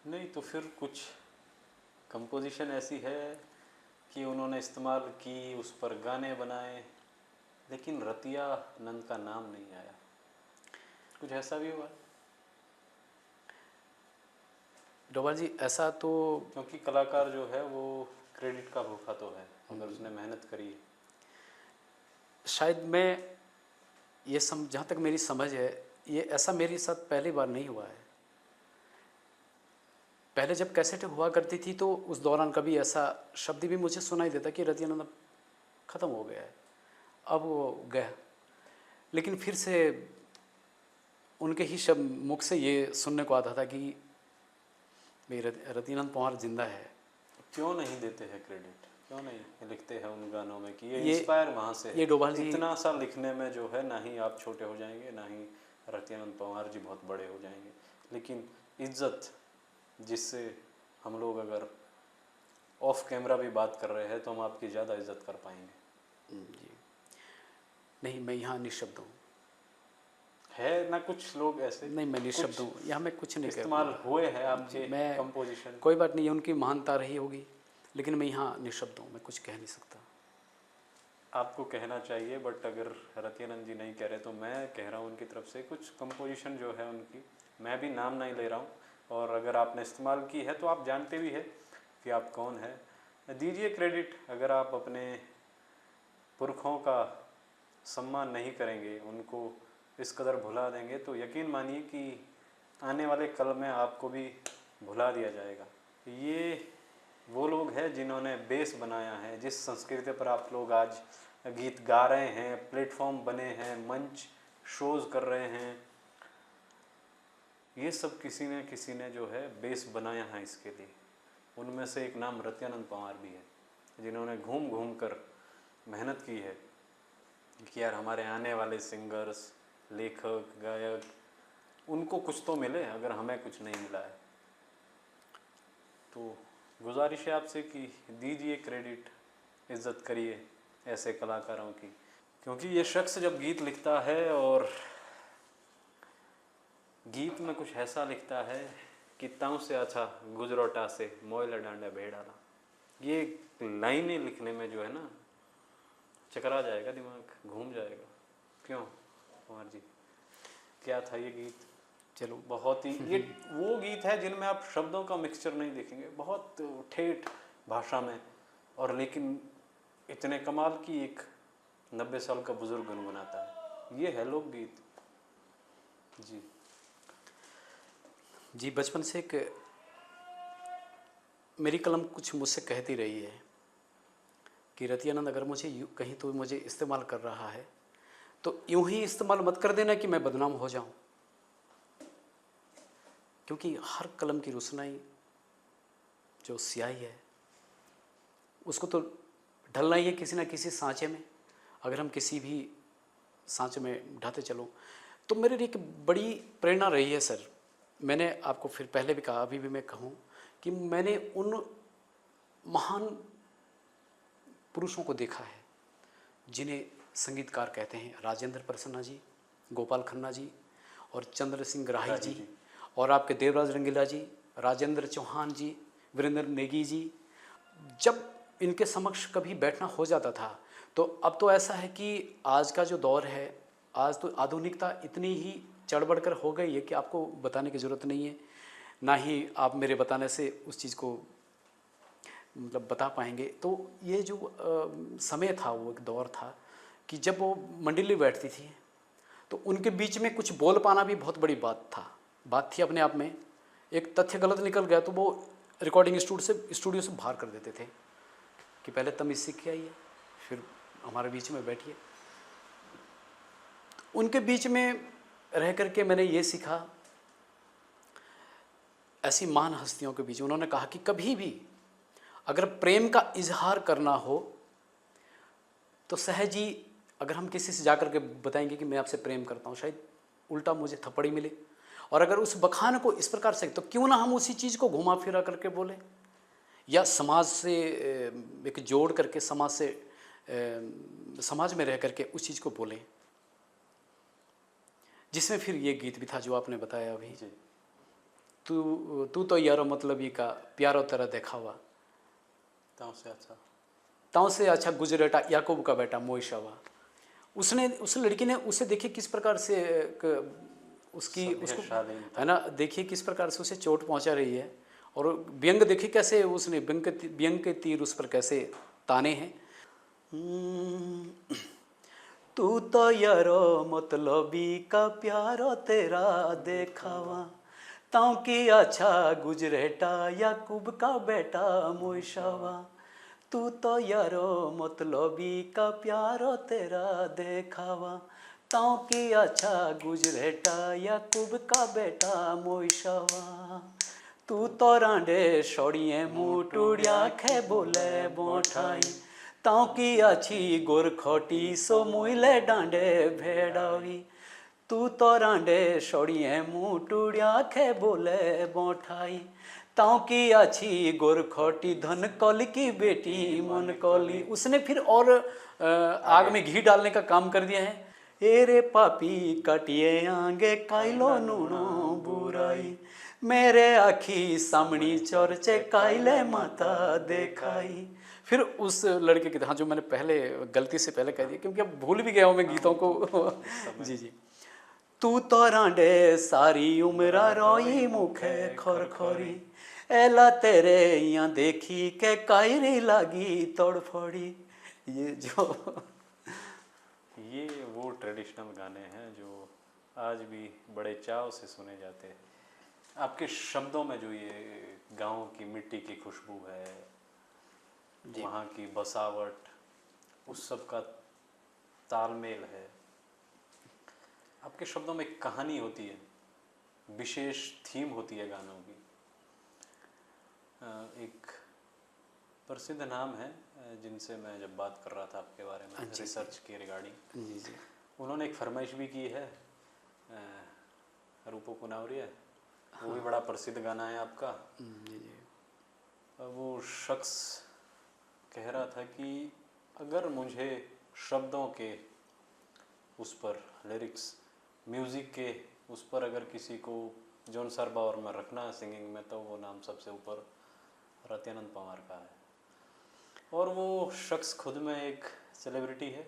नहीं तो फिर कुछ कंपोजिशन ऐसी है कि उन्होंने इस्तेमाल की, उस पर गाने बनाए, लेकिन रतिया नंद का नाम नहीं आया, कुछ ऐसा भी हुआ? डोभाल जी ऐसा तो, क्योंकि कलाकार जो है वो क्रेडिट का भूखा तो है, अगर उसने मेहनत करी है। शायद मैं ये जहाँ तक मेरी समझ है, ये ऐसा मेरे साथ पहली बार नहीं हुआ है। पहले जब कैसेट हुआ करती थी तो उस दौरान कभी ऐसा शब्द भी मुझे सुनाई देता कि रतियानंद अब ख़त्म हो गया है, अब वो गया। लेकिन फिर से उनके ही शब्द मुख से ये सुनने को आता था कि भाई रतियानंद पवार जिंदा है। क्यों नहीं देते हैं क्रेडिट, क्यों नहीं लिखते हैं उन गानों में कि ये ये इंस्पायर वहाँ से ये है? डोभाल जी, इतना सा लिखने में जो है, ना ही आप छोटे हो जाएंगे, ना ही रतियानंद पवार जी बहुत बड़े हो जाएंगे, लेकिन इज्जत जिससे हम लोग अगर ऑफ कैमरा भी बात कर रहे हैं तो हम आपकी ज़्यादा इज्जत कर पाएंगे। जी नहीं, मैं यहाँ निःशब्द हूँ। है ना कुछ लोग ऐसे, नहीं, मैं निःशब्द कुछ हूँ, यहाँ मैं कुछ नहीं कह इस्तेमाल पाऊँगा। हुए हैं आपके मैं, कंपोजिशन। कोई बात नहीं, उनकी महानता रही होगी, लेकिन मैं यहाँ निःशब्द हूँ, मैं कुछ कह नहीं सकता। आपको कहना चाहिए, बट अगर रतियानंद जी नहीं कह रहे तो मैं कह रहा हूँ उनकी तरफ से, कुछ कंपोजिशन जो है उनकी, मैं भी नाम नहीं ले रहा हूँ, और अगर आपने इस्तेमाल की है तो आप जानते भी है कि आप कौन है, दीजिए क्रेडिट। अगर आप अपने पुरखों का सम्मान नहीं करेंगे, उनको इस कदर भुला देंगे, तो यकीन मानिए कि आने वाले कल में आपको भी भुला दिया जाएगा। ये वो लोग हैं जिन्होंने बेस बनाया है, जिस संस्कृति पर आप लोग आज गीत गा रहे हैं, प्लेटफॉर्म बने हैं, मंच शोज़ कर रहे हैं, ये सब किसी ने जो है बेस बनाया है इसके लिए। उनमें से एक नाम रतियानंद पवार भी है, जिन्होंने घूम घूम कर मेहनत की है कि यार हमारे आने वाले सिंगर्स, लेखक, गायक, उनको कुछ तो मिले, अगर हमें कुछ नहीं मिला है। तो गुजारिश है आपसे कि दीजिए क्रेडिट, इज़्ज़त करिए ऐसे कलाकारों की, क्योंकि ये शख्स जब गीत लिखता है और गीत में कुछ ऐसा लिखता है कि ताऊ से अच्छा गुजरोटा से मोयला डांडा भेड़ाला, ये लाइनें लिखने में जो है ना, चकरा जाएगा दिमाग, घूम जाएगा। क्यों कुमार जी, क्या था ये गीत? चलो, बहुत ही, ये वो गीत है जिनमें आप शब्दों का मिक्सचर नहीं देखेंगे, बहुत ठेठ भाषा में, और लेकिन इतने कमाल की एक 90 साल का बुजुर्ग गुनगुनाता है। ये है लोकगीत जी। जी बचपन से एक मेरी कलम कुछ मुझसे कहती रही है कि रतियानंद, अगर मुझे कहीं तो मुझे इस्तेमाल कर रहा है तो यूं ही इस्तेमाल मत कर देना कि मैं बदनाम हो जाऊं, क्योंकि हर कलम की रुसनाई जो स्याही है उसको तो ढलना ही है किसी ना किसी सांचे में। अगर हम किसी भी सांचे में ढाते चलो तो मेरे लिए एक बड़ी प्रेरणा रही है सर। मैंने आपको फिर पहले भी कहा, अभी भी मैं कहूँ कि मैंने उन महान पुरुषों को देखा है जिन्हें संगीतकार कहते हैं, राजेंद्र प्रसन्ना जी, गोपाल खन्ना जी और चंद्र सिंह ग्राही जी, और आपके देवराज रंगीला जी, राजेंद्र चौहान जी, वीरेंद्र नेगी जी। जब इनके समक्ष कभी बैठना हो जाता था तो अब तो ऐसा है कि आज का जो दौर है, आज तो आधुनिकता इतनी ही चढ़ बढ़ कर हो गई है कि आपको बताने की ज़रूरत नहीं है, ना ही आप मेरे बताने से उस चीज़ को मतलब बता पाएंगे। तो ये जो समय था, वो एक दौर था कि जब वो मंडली बैठती थी तो उनके बीच में कुछ बोल पाना भी बहुत बड़ी बात थी अपने आप में। एक तथ्य गलत निकल गया तो वो रिकॉर्डिंग स्टूडियो से बाहर कर देते थे कि पहले तमीज़ सीख के आइए, फिर हमारे बीच में बैठिए। तो उनके बीच में रह करके मैंने ये सीखा, ऐसी महान हस्तियों के बीच उन्होंने कहा कि कभी भी अगर प्रेम का इजहार करना हो तो सहज ही अगर हम किसी से जाकर के बताएंगे कि मैं आपसे प्रेम करता हूँ, शायद उल्टा मुझे थप्पड़ी मिले। और अगर उस बखान को इस प्रकार से, तो क्यों ना हम उसी चीज़ को घुमा फिरा करके बोले, या समाज से एक जोड़ करके समाज में रह करके उस चीज़ को बोलें, जिसमें फिर ये गीत भी था जो आपने बताया अभी, तू तो यारो मतलब ही का प्यारो तेरा देखा हुआ, ताऊ से अच्छा गुजरेटा याकूब का बेटा मोइशावा। उसने, उस लड़की ने उसे देखिए किस प्रकार से उसकी उसको है ना, देखिए किस प्रकार से उसे चोट पहुंचा रही है, और व्यंग देखिए कैसे उसने व्यंग के तीर उस पर कैसे ताने हैं। तू तो यारो मतलबी का प्यारो तेरा देखावा, ताऊ की अच्छा गुजरेटा याकूब का बेटा मोइशावा। तू तो यारो मतलबी का प्यारो तेरा देखावा, ताऊ की अच्छा गुजरेटा याकूब का बेटा मोइशावा। तू तो रांडे छोड़िए मुटुड़िया खे बोले बोठाई, ताऊ की अच्छी गोरखोटी सो मुइले डांडे भेड़ावी। तू तो रांडे छोड़िए मुटुड़िया खे बोले बोठाई, ताऊ की अच्छी गोरखोटी धन कौली की बेटी मन कौली। उसने फिर और आग में घी डालने का काम कर दिया है। एरे पापी कटिए आंगे काइलो नूनो बुराई, मेरे आखी सामनी चोरचे काइले माता देखाई। फिर उस लड़के की, हाँ जो मैंने पहले गलती से पहले कह दिया क्योंकि अब भूल भी गया हूँ मैं गीतों को जी जी। तू तो रांडे सारी उम्र रोई मुखे खोरखोरी, एला तेरे यहाँ देखी के कायरी लागी तोड़फोड़ी। ये वो ट्रेडिशनल गाने हैं जो आज भी बड़े चाव से सुने जाते हैं। आपके शब्दों में जो ये गांव की मिट्टी की खुशबू है, वहाँ की बसावट, उस सब का तालमेल है। आपके शब्दों में एक कहानी होती है, विशेष थीम होती है गानों की। एक प्रसिद्ध नाम है जिनसे मैं जब बात कर रहा था आपके बारे में रिसर्च के रिगार्डिंग, उन्होंने एक फरमाइश भी की है, रूपो कुनावरिया, वो भी बड़ा प्रसिद्ध गाना है आपका। वो शख्स कह रहा था कि अगर मुझे शब्दों के उस पर, लिरिक्स, म्यूज़िक के उस पर अगर किसी को जॉन सरबावर में रखना है सिंगिंग में, तो वो नाम सबसे ऊपर रत्यानंद पंवार का है। और वो शख्स खुद में एक सेलिब्रिटी है,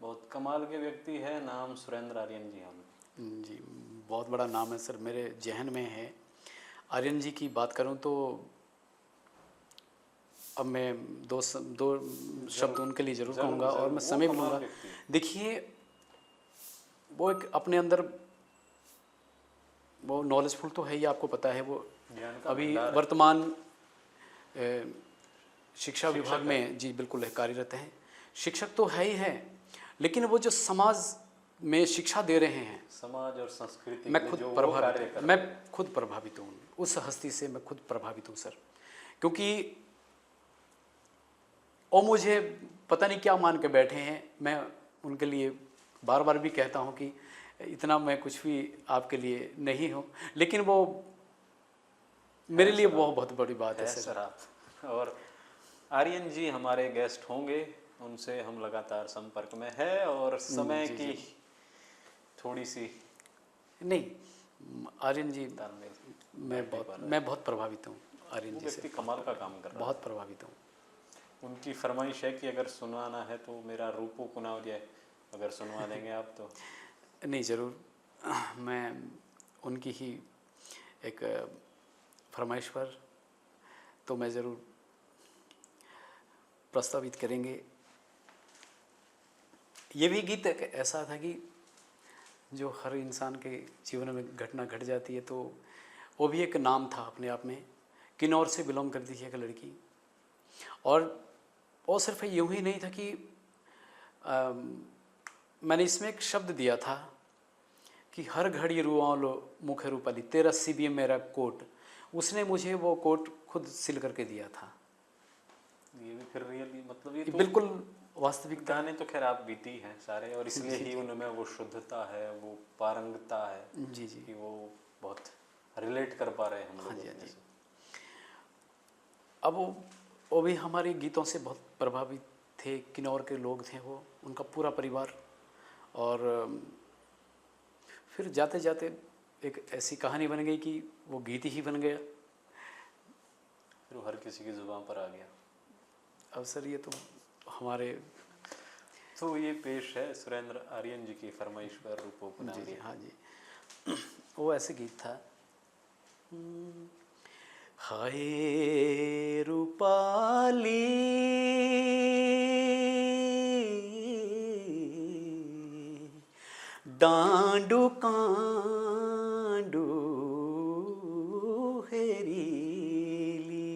बहुत कमाल के व्यक्ति है, नाम सुरेंद्र आर्यन जी हैं जी। बहुत बड़ा नाम है सर, मेरे जहन में है। आर्यन जी की बात करूं तो अब मैं दो शब्द उनके लिए ज़रूर कहूँगा और मैं समय भी लूँगा। देखिए वो एक अपने अंदर वो नॉलेजफुल तो है ही, आपको पता है वो अभी वर्तमान शिक्षा विभाग में जी बिल्कुल कार्यरत हैं। शिक्षक तो है ही हैं, लेकिन वो जो समाज में शिक्षा दे रहे हैं, समाज और संस्कृति मैं के लिए खुद जो वो प्रभावित कार्य हूँ, कर मैं रहे हैं। खुद प्रभावित हूँ उस हस्ती से, मैं खुद प्रभावित हूँ सर। क्योंकि वो मुझे पता नहीं क्या मान के बैठे हैं। मैं उनके लिए बार बार भी कहता हूँ कि इतना मैं कुछ भी आपके लिए नहीं हूँ, लेकिन वो मेरे लिए वो बहुत बड़ी बात है सर। आप और आर्यन जी हमारे गेस्ट होंगे, उनसे हम लगातार संपर्क में है और समय जी, की जी। थोड़ी सी नहीं, आर्यन जी तालमेल मैं बैठ नहीं पा रहा है। मैं बहुत प्रभावित हूँ आर्यन वो जी व्यक्ति से, कमाल का काम कर रहा बहुत प्रभावित हूँ। है। उनकी फरमाइश है कि अगर सुनवाना है तो मेरा रूपो कुनावरिया अगर सुनवा देंगे आप तो। नहीं, ज़रूर, मैं उनकी ही एक फरमाइश पर तो मैं ज़रूर प्रस्तावित करेंगे। ये भी गीत एक ऐसा था कि जो हर इंसान के जीवन में घटना घट जाती है, तो वो भी एक नाम था अपने आप में। किन्नौर से बिलोंग करती थी एक लड़की, और वो सिर्फ यूँ ही नहीं था कि मैंने इसमें एक शब्द दिया था कि हर घड़ी रुआं लो मुख रूपाली, तेरा सीबी मेरा कोट। उसने मुझे वो कोट खुद सिल करके दिया था। ये भी फिर रियली मतलब ये ये तो बिल्कुल वास्तविकता। गाने तो खैर आप बीती हैं सारे, और इसलिए ही उनमें वो शुद्धता है, वो पारंगता है जी जी, कि वो बहुत रिलेट कर पा रहे हैं हम लोग हाँ जी, हाँ अपने जी। से। अब वो भी हमारे गीतों से बहुत प्रभावित थे। किन्नौर के लोग थे वो, उनका पूरा परिवार। और फिर जाते जाते एक ऐसी कहानी बन गई कि वो गीत ही बन गया। फिर वो हर किसी की जुबान पर आ गया। अब सर ये तो हमारे तो ये पेश है सुरेंद्र आर्यन जी की फरमाइश पर रूपो जी जी, कुनावरिया। हाँ जी। वो ऐसे गीत था, हाय रूपाली डांडू कांडू हेरीली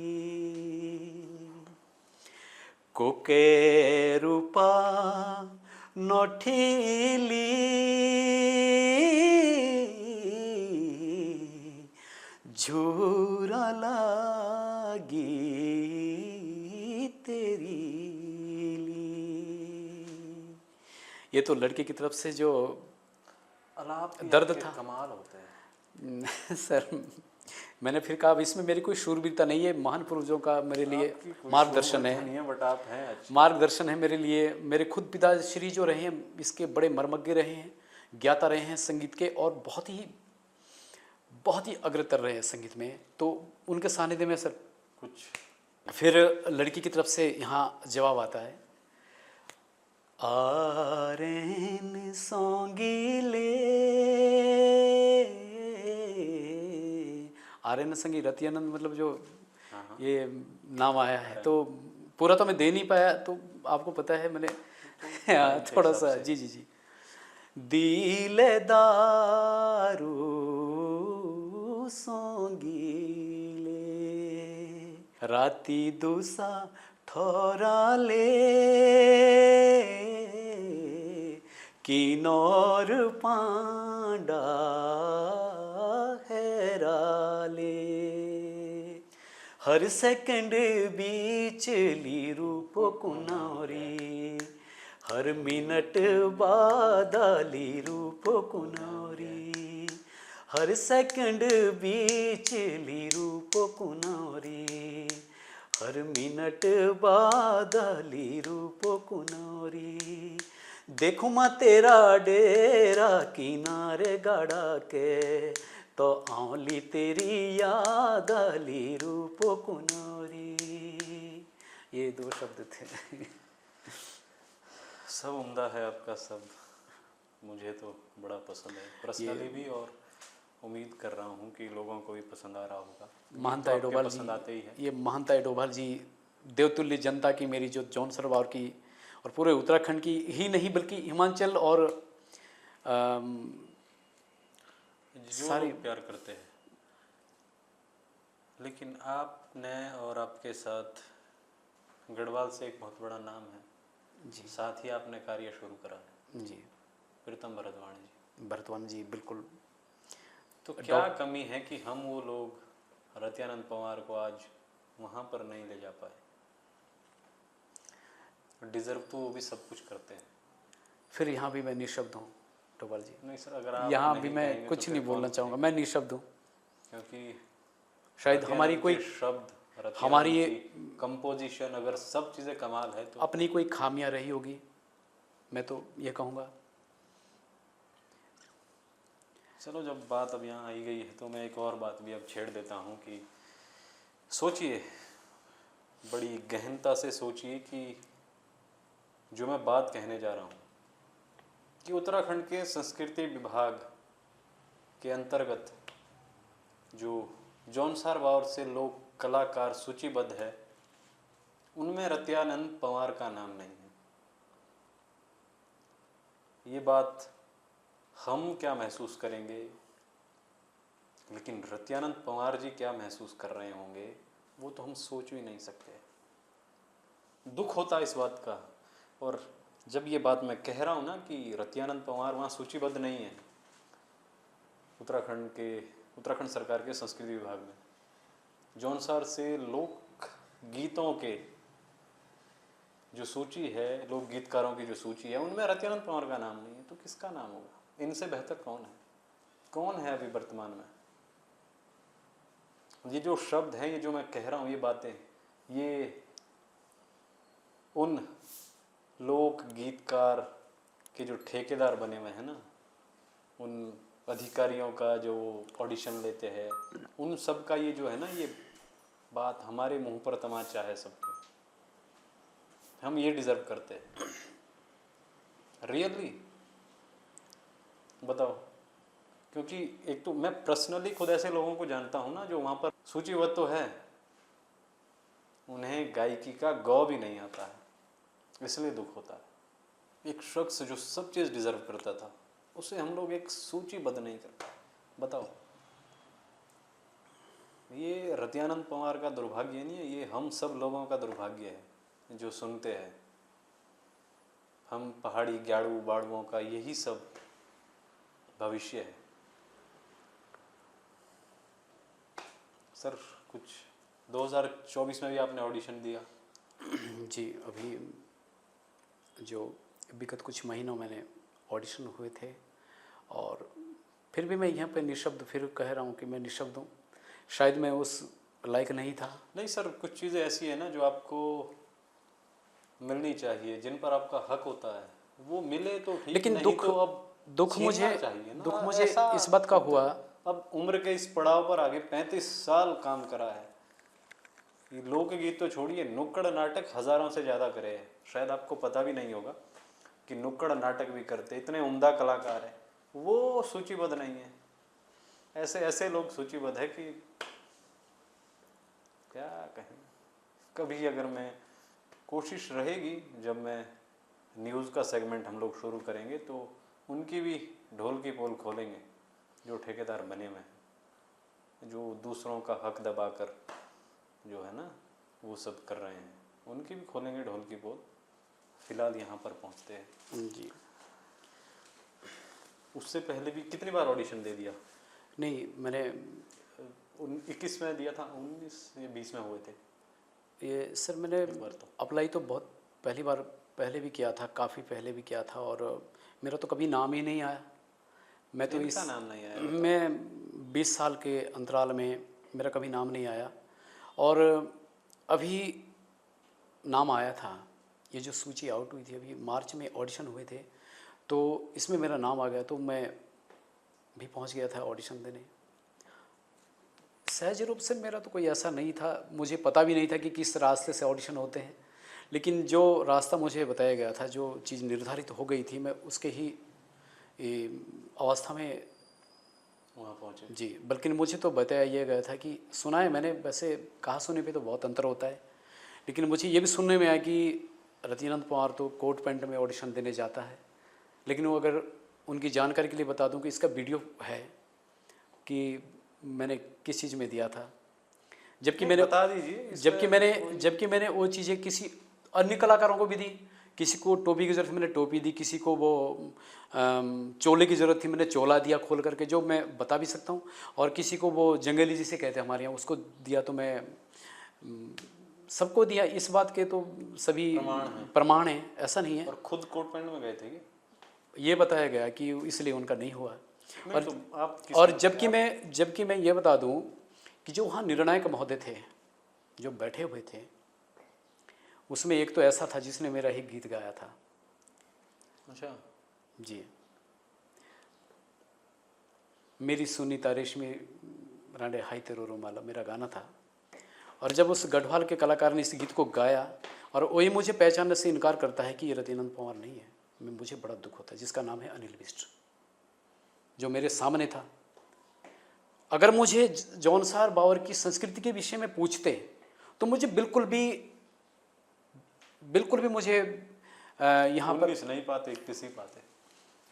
कोके रूपा नठिली झूरा लागी तेरी ली। ये तो लड़के की तरफ से जो अलाप भी दर्द आपके था। कमाल होते हैं। सर मैंने फिर कहा अब इसमें मेरी कोई शूरवीरता नहीं है, महान पुरुषों का मेरे लिए आपकी कोई मार्गदर्शन शूरवीरता है, नहीं है, बट आप हैं अच्छे। मार्गदर्शन है मेरे लिए। मेरे खुद पिताश्री जो रहे हैं इसके बड़े मर्मज्ञ रहे हैं, ज्ञाता रहे हैं संगीत के, और बहुत ही अग्रतर रहे हैं संगीत में। तो उनके सानिध्य में सर कुछ फिर लड़की की तरफ से यहाँ जवाब आता है, आरेन सौंगीले। आर्यन संगी रतियानंद मतलब जो ये नाम आया है, तो पूरा तो मैं दे नहीं पाया, तो आपको पता है मैंने थोड़ा सा जी जी जी। दिलदारू सौंगीले राती दुसा ठोराले किनौर पांडा हेराले हर सेकंड बीचली रूप कुनारी हर मिनट बादली रूप कुनारी हर सेकंड बीचली रूप कुनारी हर मिनट बादली रूप कुनारी देखूँ माँ तेरा डेरा किनारे गाड़ा के तो आंवली तेरी याद आली रूप कुनारी। ये दो शब्द थे। सब उम्दा है आपका, सब मुझे तो बड़ा पसंद है पर्सनली भी, और उम्मीद कर रहा हूँ कि लोगों को भी पसंद आ रहा होगा। महंता तो डोभाल पसंद आते ही है। जी, ये महंता डोभाल जी देवतुल्य जनता की मेरी जो जौन सरवार की और पूरे उत्तराखंड की ही नहीं बल्कि हिमाचल और जो सारी लोग प्यार करते हैं लेकिन आपने और आपके साथ गढ़वाल से एक बहुत बड़ा नाम है, जी साथ ही आपने कार्य शुरू करा है, जी। प्रीतम भरतवाण जी। भरतवान जी बिल्कुल। तो क्या कमी है कि हम वो लोग रत्यानंद पवार को आज वहाँ पर नहीं ले जा पाए? डिज़र्व तो वो भी सब कुछ करते हैं। फिर यहाँ भी मैं निशब्द हूँ डोभाल जी। नहीं सर, अगर आप यहाँ भी नहीं मैं कहेंगे कुछ तो नहीं फिर बोलना कौन चाहूँगा, कहेगा? मैं निशब्द हूँ। क्योंकि शायद हमारी रत्यानंद कोई के शब्द, हमारी रत्यानंद की कंपोजिशन, अगर सब चीज़ें कमाल है तो अपनी कोई खामियां रही होगी, मैं तो ये कहूँगा। चलो, जब बात अब यहाँ आई गई है तो मैं एक और बात भी अब छेड़ देता हूँ कि सोचिए, बड़ी गहनता से सोचिए कि जो मैं बात कहने जा रहा हूँ कि उत्तराखंड के संस्कृति विभाग के अंतर्गत जो जौनसार बावर से लोक कलाकार सूचीबद्ध है, उनमें रत्यानंद पवार का नाम नहीं है। ये बात हम क्या महसूस करेंगे, लेकिन रत्यानंद पवार जी क्या महसूस कर रहे होंगे, वो तो हम सोच भी नहीं सकते। दुख होता है इस बात का। और जब ये बात मैं कह रहा हूँ ना कि रत्यानंद पवार वहाँ सूचीबद्ध नहीं है, उत्तराखंड सरकार के संस्कृति विभाग में जौनसार से लोक गीतों के जो सूची है, लोक गीतकारों की जो सूची है, उनमें रत्यानंद पवार का नाम नहीं है, तो किसका नाम होगा? इनसे बेहतर कौन है? कौन है अभी वर्तमान में? ये जो शब्द हैं, ये जो मैं कह रहा हूँ, ये बातें, ये उन लोक गीतकार के जो ठेकेदार बने हुए हैं ना, उन अधिकारियों का जो ऑडिशन लेते हैं, उन सब का ये जो है ना, ये बात हमारे मुंह पर तमाचा है सबके। हम ये डिजर्व करते हैं रियली? बताओ। क्योंकि एक तो मैं पर्सनली खुद ऐसे लोगों को जानता हूँ ना, जो वहाँ पर सूचीबद्ध तो है, उन्हें गायकी का गौ भी नहीं आता है, इसलिए दुख होता है। एक शख्स जो सब चीज़ डिजर्व करता था, उसे हम लोग एक सूचीबद्ध नहीं कर पाए। बताओ, ये रत्यानंद पवार का दुर्भाग्य नहीं है, ये हम सब लोगों का दुर्भाग्य है जो सुनते हैं। हम पहाड़ी ग्याड़ू बाड़ुओं का यही सब भविष्य है। सर, कुछ 2024 में भी आपने ऑडिशन दिया? जी, अभी जो विगत कुछ महीनों मैंने ऑडिशन हुए थे, और फिर भी मैं यहाँ पे निशब्द, फिर कह रहा हूँ कि मैं निशब्द हूँ। शायद मैं उस लायक नहीं था। नहीं सर, कुछ चीज़ें ऐसी है ना जो आपको मिलनी चाहिए, जिन पर आपका हक होता है, वो मिले तो ठीक, लेकिन नहीं दुख तो अब दुख छीनना मुझे चाहिए ना। दुख मुझे ऐसा इस बात का हुआ। अब उम्र के इस पड़ाव पर आगे 35 साल काम करा है, ये लोकगीत तो छोड़िए, नुक्कड़ नाटक हजारों से ज़्यादा करे हैं। शायद आपको पता भी नहीं होगा कि नुक्कड़ नाटक भी करते इतने उम्दा कलाकार हैं, वो सूचीबद्ध नहीं है। ऐसे ऐसे लोग सूचीबद्ध है कि क्या कहें। कभी अगर मैं, कोशिश रहेगी जब मैं न्यूज़ का सेगमेंट हम लोग शुरू करेंगे तो उनकी भी ढोल की पोल खोलेंगे, जो ठेकेदार बने हुए हैं, जो दूसरों का हक दबाकर जो है ना वो सब कर रहे हैं, उनकी भी खोलेंगे ढोल की पोल। फिलहाल यहाँ पर पहुँचते हैं जी। उससे पहले भी कितनी बार ऑडिशन दे दिया? नहीं, मैंने 21 में दिया था, 19 या 20 में हुए थे ये सर, मैंने एक बार तो। अप्लाई तो बहुत पहली बार पहले भी किया था, काफ़ी पहले भी किया था, और मेरा तो कभी नाम ही नहीं आया। मैं तो इनका नाम नहीं आया? मैं 20 साल के अंतराल में मेरा कभी नाम नहीं आया, और अभी नाम आया था। ये जो सूची आउट हुई थी, अभी मार्च में ऑडिशन हुए थे, तो इसमें मेरा नाम आ गया, तो मैं भी पहुंच गया था ऑडिशन देने। सहज रूप से मेरा तो कोई ऐसा नहीं था, मुझे पता भी नहीं था कि किस रास्ते से ऑडिशन होते हैं, लेकिन जो रास्ता मुझे बताया गया था, जो चीज़ निर्धारित हो गई थी, मैं उसके ही अवस्था में वहाँ पहुँचे। जी। बल्कि मुझे तो बताया ये गया था कि, सुना है मैंने, वैसे कहा सुने पे तो बहुत अंतर होता है, लेकिन मुझे ये भी सुनने में आया कि रत्यानंद पवार तो कोट पैंट में ऑडिशन देने जाता है। लेकिन वो, अगर उनकी जानकारी के लिए बता दूं कि इसका वीडियो है कि मैंने किस चीज़ में दिया था। जबकि नहीं, मैंने बता दीजिए इस जबकि पे मैंने कोई- जबकि मैंने वो चीज़ें किसी अन्य कलाकारों को भी दी। किसी को टोपी की ज़रूरत थी, मैंने टोपी दी। किसी को वो चोले की ज़रूरत थी, मैंने चोला दिया खोल करके, जो मैं बता भी सकता हूँ। और किसी को वो जंगली जिसे कहते हैं हमारे यहाँ, उसको दिया। तो मैं सबको दिया। इस बात के तो सभी प्रमाण हैं, ऐसा नहीं है। और खुद कोट पैंट में गए थे क्या? ये बताया गया कि इसलिए उनका नहीं हुआ। नहीं और तो आप किस और में थे? जबकि मैं ये बता दूं कि जो वहाँ निर्णायक महोदय थे जो बैठे हुए थे, उसमें एक तो ऐसा था जिसने मेरा ही गीत गाया था। अच्छा, जी, मेरी सुनीता रेशमी रांडे हाई तेरो रुमाला मेरा गाना था। और जब उस गढ़वाल के कलाकार ने इस गीत को गाया और वही मुझे पहचानने से इनकार करता है कि ये रतिनंद पवार नहीं है, मुझे बड़ा दुख होता है। जिसका नाम है अनिल बिष्ट, जो मेरे सामने था। अगर मुझे जौनसार बावर की संस्कृति के विषय में पूछते तो मुझे बिल्कुल भी मुझे यहाँ पर 19 नहीं पाते, 21 ही पाते।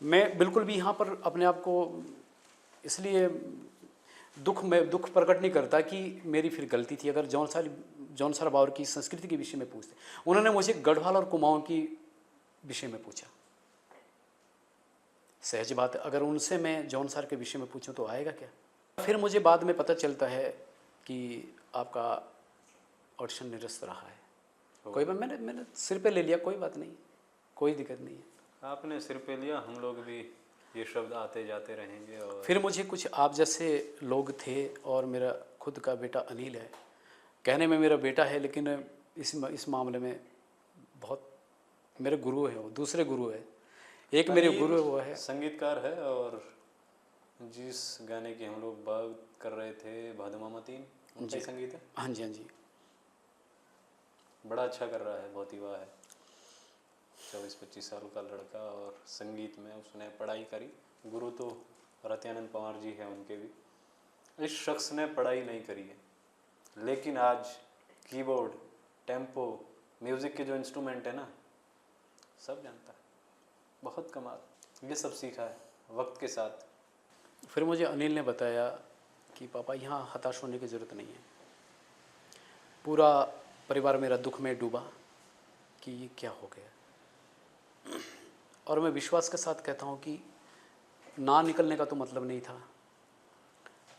मैं बिल्कुल भी यहाँ पर अपने आप को इसलिए दुख प्रकट नहीं करता कि मेरी फिर गलती थी। अगर जौनसार बावर की संस्कृति के विषय में पूछते, उन्होंने मुझे गढ़वाल और कुमाऊं की विषय में पूछा। सहज बात है, अगर उनसे मैं जौनसार के विषय में पूछूं तो आएगा क्या। फिर मुझे बाद में पता चलता है कि आपका ऑडिशन निरस्त रहा है। कोई बात, मैंने सिर पे ले लिया, कोई बात नहीं, कोई दिक्कत नहीं है। आपने सिर पे लिया, हम लोग भी ये शब्द आते जाते रहेंगे। और फिर मुझे कुछ आप जैसे लोग थे, और मेरा खुद का बेटा अनिल है। कहने में मेरा बेटा है, लेकिन इस मामले में बहुत मेरे गुरु है। वो दूसरे गुरु है, एक मेरे अनिल गुरु है वो है संगीतकार है। और जिस गाने की हम लोग बात कर रहे थे, भादमामतीन, उनका ही संगीत है। हाँ जी, हाँ जी। बड़ा अच्छा कर रहा है, बहुत ही वाह है। 24-25 साल का लड़का, और संगीत में उसने पढ़ाई करी। गुरु तो रत्यानंद पवार जी हैं उनके भी। इस शख्स ने पढ़ाई नहीं करी है, लेकिन आज कीबोर्ड, टेम्पो, म्यूज़िक के जो इंस्ट्रूमेंट है ना, सब जानता है। बहुत कमाल। ये सब सीखा है वक्त के साथ। फिर मुझे अनिल ने बताया कि पापा यहाँ हताश होने की ज़रूरत नहीं है। पूरा परिवार मेरा दुख में डूबा कि ये क्या हो गया। और मैं विश्वास के साथ कहता हूँ कि ना निकलने का तो मतलब नहीं था,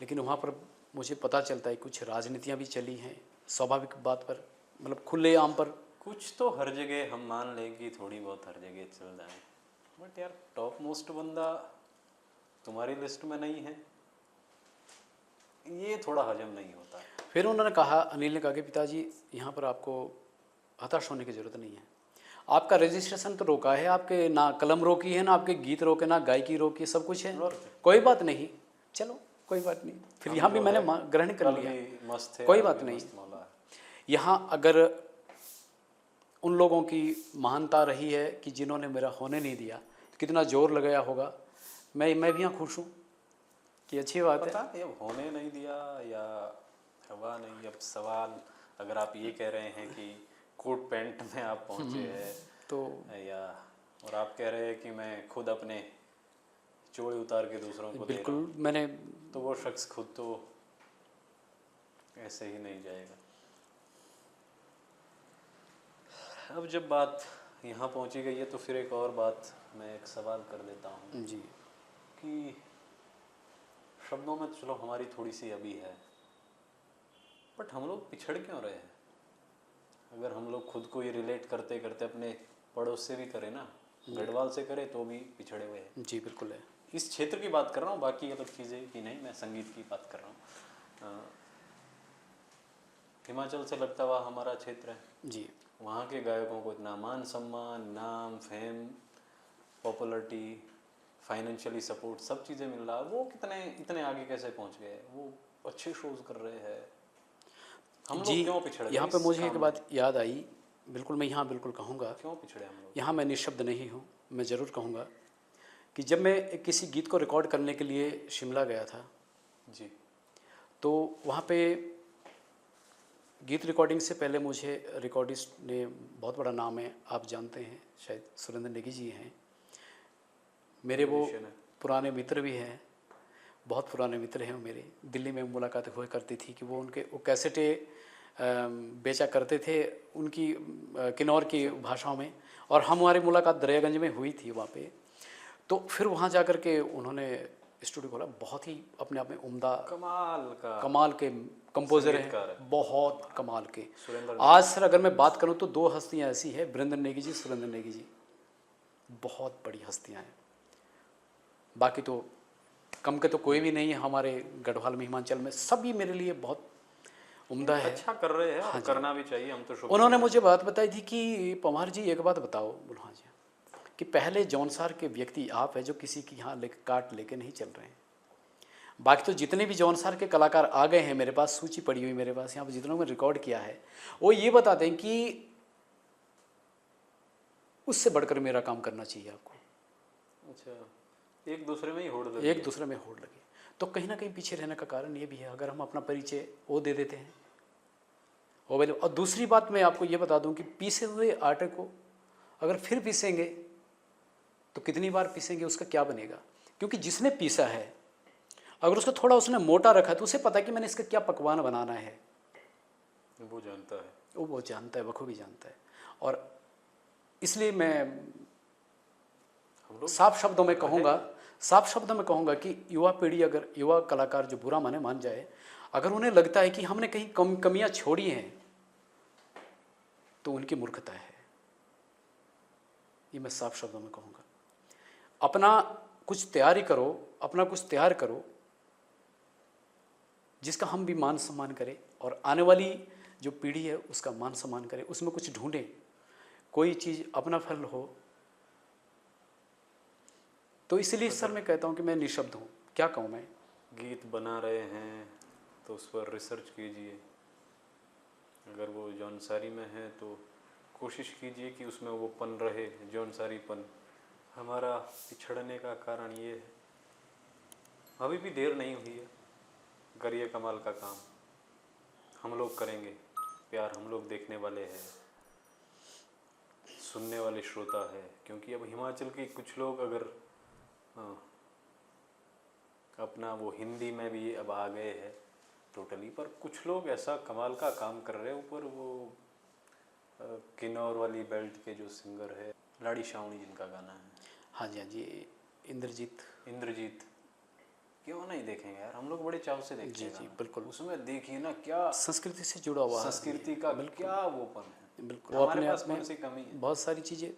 लेकिन वहाँ पर मुझे पता चलता है कुछ राजनीतियाँ भी चली हैं, स्वाभाविक बात पर, मतलब खुले आम पर। कुछ तो हर जगह हम मान लें कि थोड़ी बहुत हर जगह चल जाए, बट यार टॉप मोस्ट बंदा तुम्हारी लिस्ट में नहीं है, ये थोड़ा हजम नहीं होता। फिर उन्होंने कहा, अनिल ने कहा कि पिताजी यहाँ पर आपको हताश होने की ज़रूरत नहीं है। आपका रजिस्ट्रेशन तो रोका है, आपके ना कलम रोकी है, ना आपके गीत रोके, ना गायकी रोकी, सब कुछ है। कोई बात नहीं, चलो कोई बात नहीं। फिर यहाँ भी मैंने ग्रहण कर लिया, मस्त है, कोई बात नहीं। यहाँ अगर उन लोगों की महानता रही है कि जिन्होंने मेरा होने नहीं दिया, तो कितना जोर लगाया होगा। मैं भी यहाँ खुश हूँ कि अच्छी बात है। पता नहीं अब होने नहीं दिया या हवा नहीं। अब सवाल, अगर आप ये कह रहे हैं कि कोट पैंट में आप पहुँचे हैं तो या, और आप कह रहे हैं कि मैं खुद अपने चोड़े उतार के दूसरों को दे रहा बिल्कुल हूँ, मैंने, तो वो शख्स खुद तो ऐसे ही नहीं जाएगा। अब जब बात यहाँ पहुँची गई है तो फिर एक और बात, मैं एक सवाल कर देता हूँ जी, कि शब्दों में तो चलो हमारी थोड़ी सी अभी है, बट हम लोग पिछड़ क्यों रहे हैं? अगर हम लोग खुद को ये रिलेट करते करते अपने पड़ोस से भी करें ना, गढ़वाल से करें तो भी पिछड़े हुए हैं। जी बिल्कुल है। इस क्षेत्र की बात कर रहा हूँ, बाकी अलग चीज़ें की नहीं, मैं संगीत की बात कर रहा हूँ। हिमाचल से लगता हुआ हमारा क्षेत्र है जी, वहाँ के गायकों को इतना मान सम्मान, नाम, फेम, पॉपुलरिटी, फाइनेंशियली सपोर्ट, सब चीज़ें मिल रहा है। वो इतने आगे कैसे पहुँच गए? वो अच्छे शोज कर रहे हैं, हम लोग क्यों पिछड़ गए? यहाँ पे मुझे एक बात याद आई, बिल्कुल मैं यहाँ बिल्कुल कहूँगा, क्यों पिछड़े हम लोग? यहाँ मैं निःशब्द नहीं हूँ। मैं ज़रूर कहूँगा कि जब मैं किसी गीत को रिकॉर्ड करने के लिए शिमला गया था जी, तो वहाँ पे गीत रिकॉर्डिंग से पहले मुझे रिकॉर्डिस्ट ने, बहुत बड़ा नाम है, आप जानते हैं शायद, सुरेंद्र नेगी जी हैं, मेरे वो पुराने मित्र भी हैं। बहुत पुराने मित्र हैं वो मेरे। दिल्ली में मुलाकातें हुआ करती थी कि वो उनके वो कैसेटें बेचा करते थे उनकी किन्नौर की भाषाओं में, और हमारी मुलाकात दरियागंज में हुई थी वहाँ पे। तो फिर वहाँ जा कर के उन्होंने स्टूडियो खोला। बहुत ही अपने आप में उम्दा कमाल के कंपोज़र संगीतकार हैं, बहुत कमाल के। सुरेंद्र आज सर अगर मैं बात करूं तो दो हस्तियां ऐसी है, वृंदन नेगी जी, सुरेंद्र नेगी जी, बहुत बड़ी हस्तियां हैं। बाकी तो कम के तो कोई भी नहीं है हमारे गढ़वाल में, हिमाचल में। सब ये मेरे लिए बहुत उम्दा है। अच्छा कर रहे हैं, हाँ और जी। करना भी चाहिए, हम तो शुक्रिया। उन्होंने मुझे बात बताई थी कि पवार जी एक बात बताओ, बोला हाँ जी, कि पहले जौनसार के व्यक्ति आप है जो किसी की यहाँ काट लेके नहीं चल रहे हैं। बाकी तो जितने भी जौनसार के कलाकार आ गए हैं, मेरे पास सूची पड़ी हुई, मेरे पास यहाँ पर जितनों में रिकॉर्ड किया है, वो ये बताते हैं कि उससे बढ़कर मेरा काम करना चाहिए आपको। अच्छा, एक दूसरे में ही होड़ लगी एक दूसरे में होड़ लगे। तो कहीं ना कहीं पीछे रहने का कारण ये भी है, अगर हम अपना परिचय वो दे देते हैं वो वैल्यू। और दूसरी बात मैं आपको ये बता दूं कि पीसे हुए आटे को अगर फिर पीसेंगे तो कितनी बार पीसेंगे, उसका क्या बनेगा। क्योंकि जिसने पीसा है अगर उसको थोड़ा उसने मोटा रखा है तो उसे पता है कि मैंने इसका क्या पकवान बनाना है, वो जानता है, वो जानता है, बखूबी जानता है। और इसलिए मैं हम लोग साफ शब्दों में कहूँगा कि युवा पीढ़ी, अगर युवा कलाकार जो बुरा माने मान जाए, अगर उन्हें लगता है कि हमने कहीं कमियां छोड़ी हैं तो उनकी मूर्खता है। ये मैं साफ शब्दों में कहूँगा। अपना कुछ तैयारी करो, अपना कुछ तैयार करो जिसका हम भी मान सम्मान करें, और आने वाली जो पीढ़ी है उसका मान सम्मान करें। उसमें कुछ ढूंढें, कोई चीज़ अपना फल हो। तो इसलिए सर मैं कहता हूँ कि मैं निशब्द हूँ, क्या कहूँ मैं। गीत बना रहे हैं तो उस पर रिसर्च कीजिए। अगर वो जौनसारी में है तो कोशिश कीजिए कि उसमें वो पन रहे, जौनसारीपन। हमारा पिछड़ने का कारण ये है, अभी भी देर नहीं हुई है, करिए कमाल का काम। हम लोग करेंगे, प्यार हम लोग देखने वाले हैं, सुनने वाले श्रोता है। क्योंकि अब हिमाचल के कुछ लोग अगर अपना वो हिंदी में भी अब आ गए हैं टोटली, पर कुछ लोग ऐसा कमाल का काम कर रहे हैं ऊपर। वो किन्नौर वाली बेल्ट के जो सिंगर है, लाड़ी शावणी जिनका गाना है, हाँ जी, हाँ जी, इंद्रजीत, क्यों नहीं देखेंगे यार, हम लोग बड़े चाव से देखते हैं। जी बिल्कुल। उसमें देखिए ना क्या संस्कृति से जुड़ा हुआ है, संस्कृति का क्या वोपन है। बिल्कुल। हमारे पास कौन सी कमी है। बहुत सारी चीज़ें।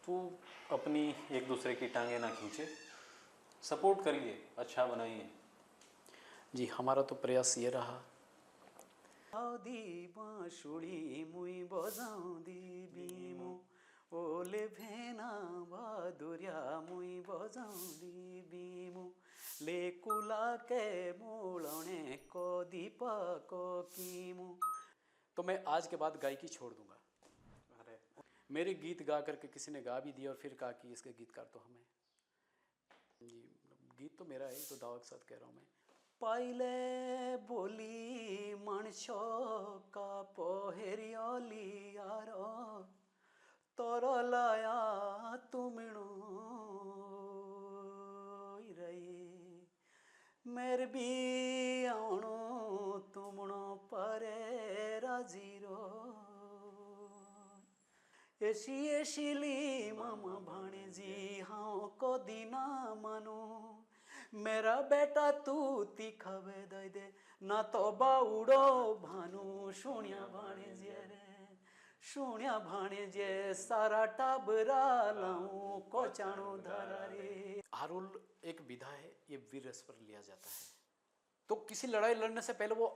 तो अपनी एक दूसरे की टांगे ना खींचे, सपोर्ट करिए, अच्छा बनाइए। जी, हमारा तो प्रयास ये रहा। बांसुरी मुई बजाऊंदी बीमो, ओले भेना बादुरिया मुई बजाऊंदी बीमो, ले कुला के मोलने को दीपा को कीमो। तो मैं आज के बाद गायकी छोड़ दूंगा। अरे मेरे गीत गा करके किसी ने गा भी दिया और फिर कहा कि इसके गीतकार तो हमें। जी, गीत तो मेरा है, तो दावा के साथ कह रहा हूँ मैं। पाइले बोली मणशो का पोहेरियोली यारो, तोरो लाया तुमणो रही, मेरे भी आणो तुमणो परे राजीरो, ऐसी ऐसी मामा भाणेजी हाँ को दीना मानो, मेरा बेटा तू तीखावे दे दे ना तो बाउड़ो भानु, सुनिया भाणेजे रे सुनिया भाणेजे, सारा टाबरा लाऊं कोचाणो धारा रे। हारुल एक विधा है, ये वीर रस पर लिया जाता है। तो किसी लड़ाई लड़ने से पहले वो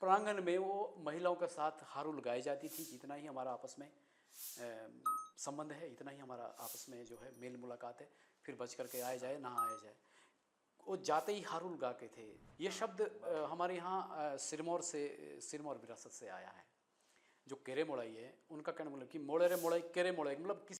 प्रांगण में वो महिलाओं के साथ हारुल गाई जाती थी। जितना ही हमारा आपस में संबंध है, इतना ही हमारा आपस में जो है मेल मुलाकात है, फिर बच करके आया जाए ना आया जाए, वो जाते ही हारुल गा के थे। ये शब्द हमारे यहाँ सिरमौर विरासत से आया है। जो केरे मोड़ाई है उनका कहना मतलब कि मोड़े रे मोड़ाई केरे मोड़ाई, मतलब किसी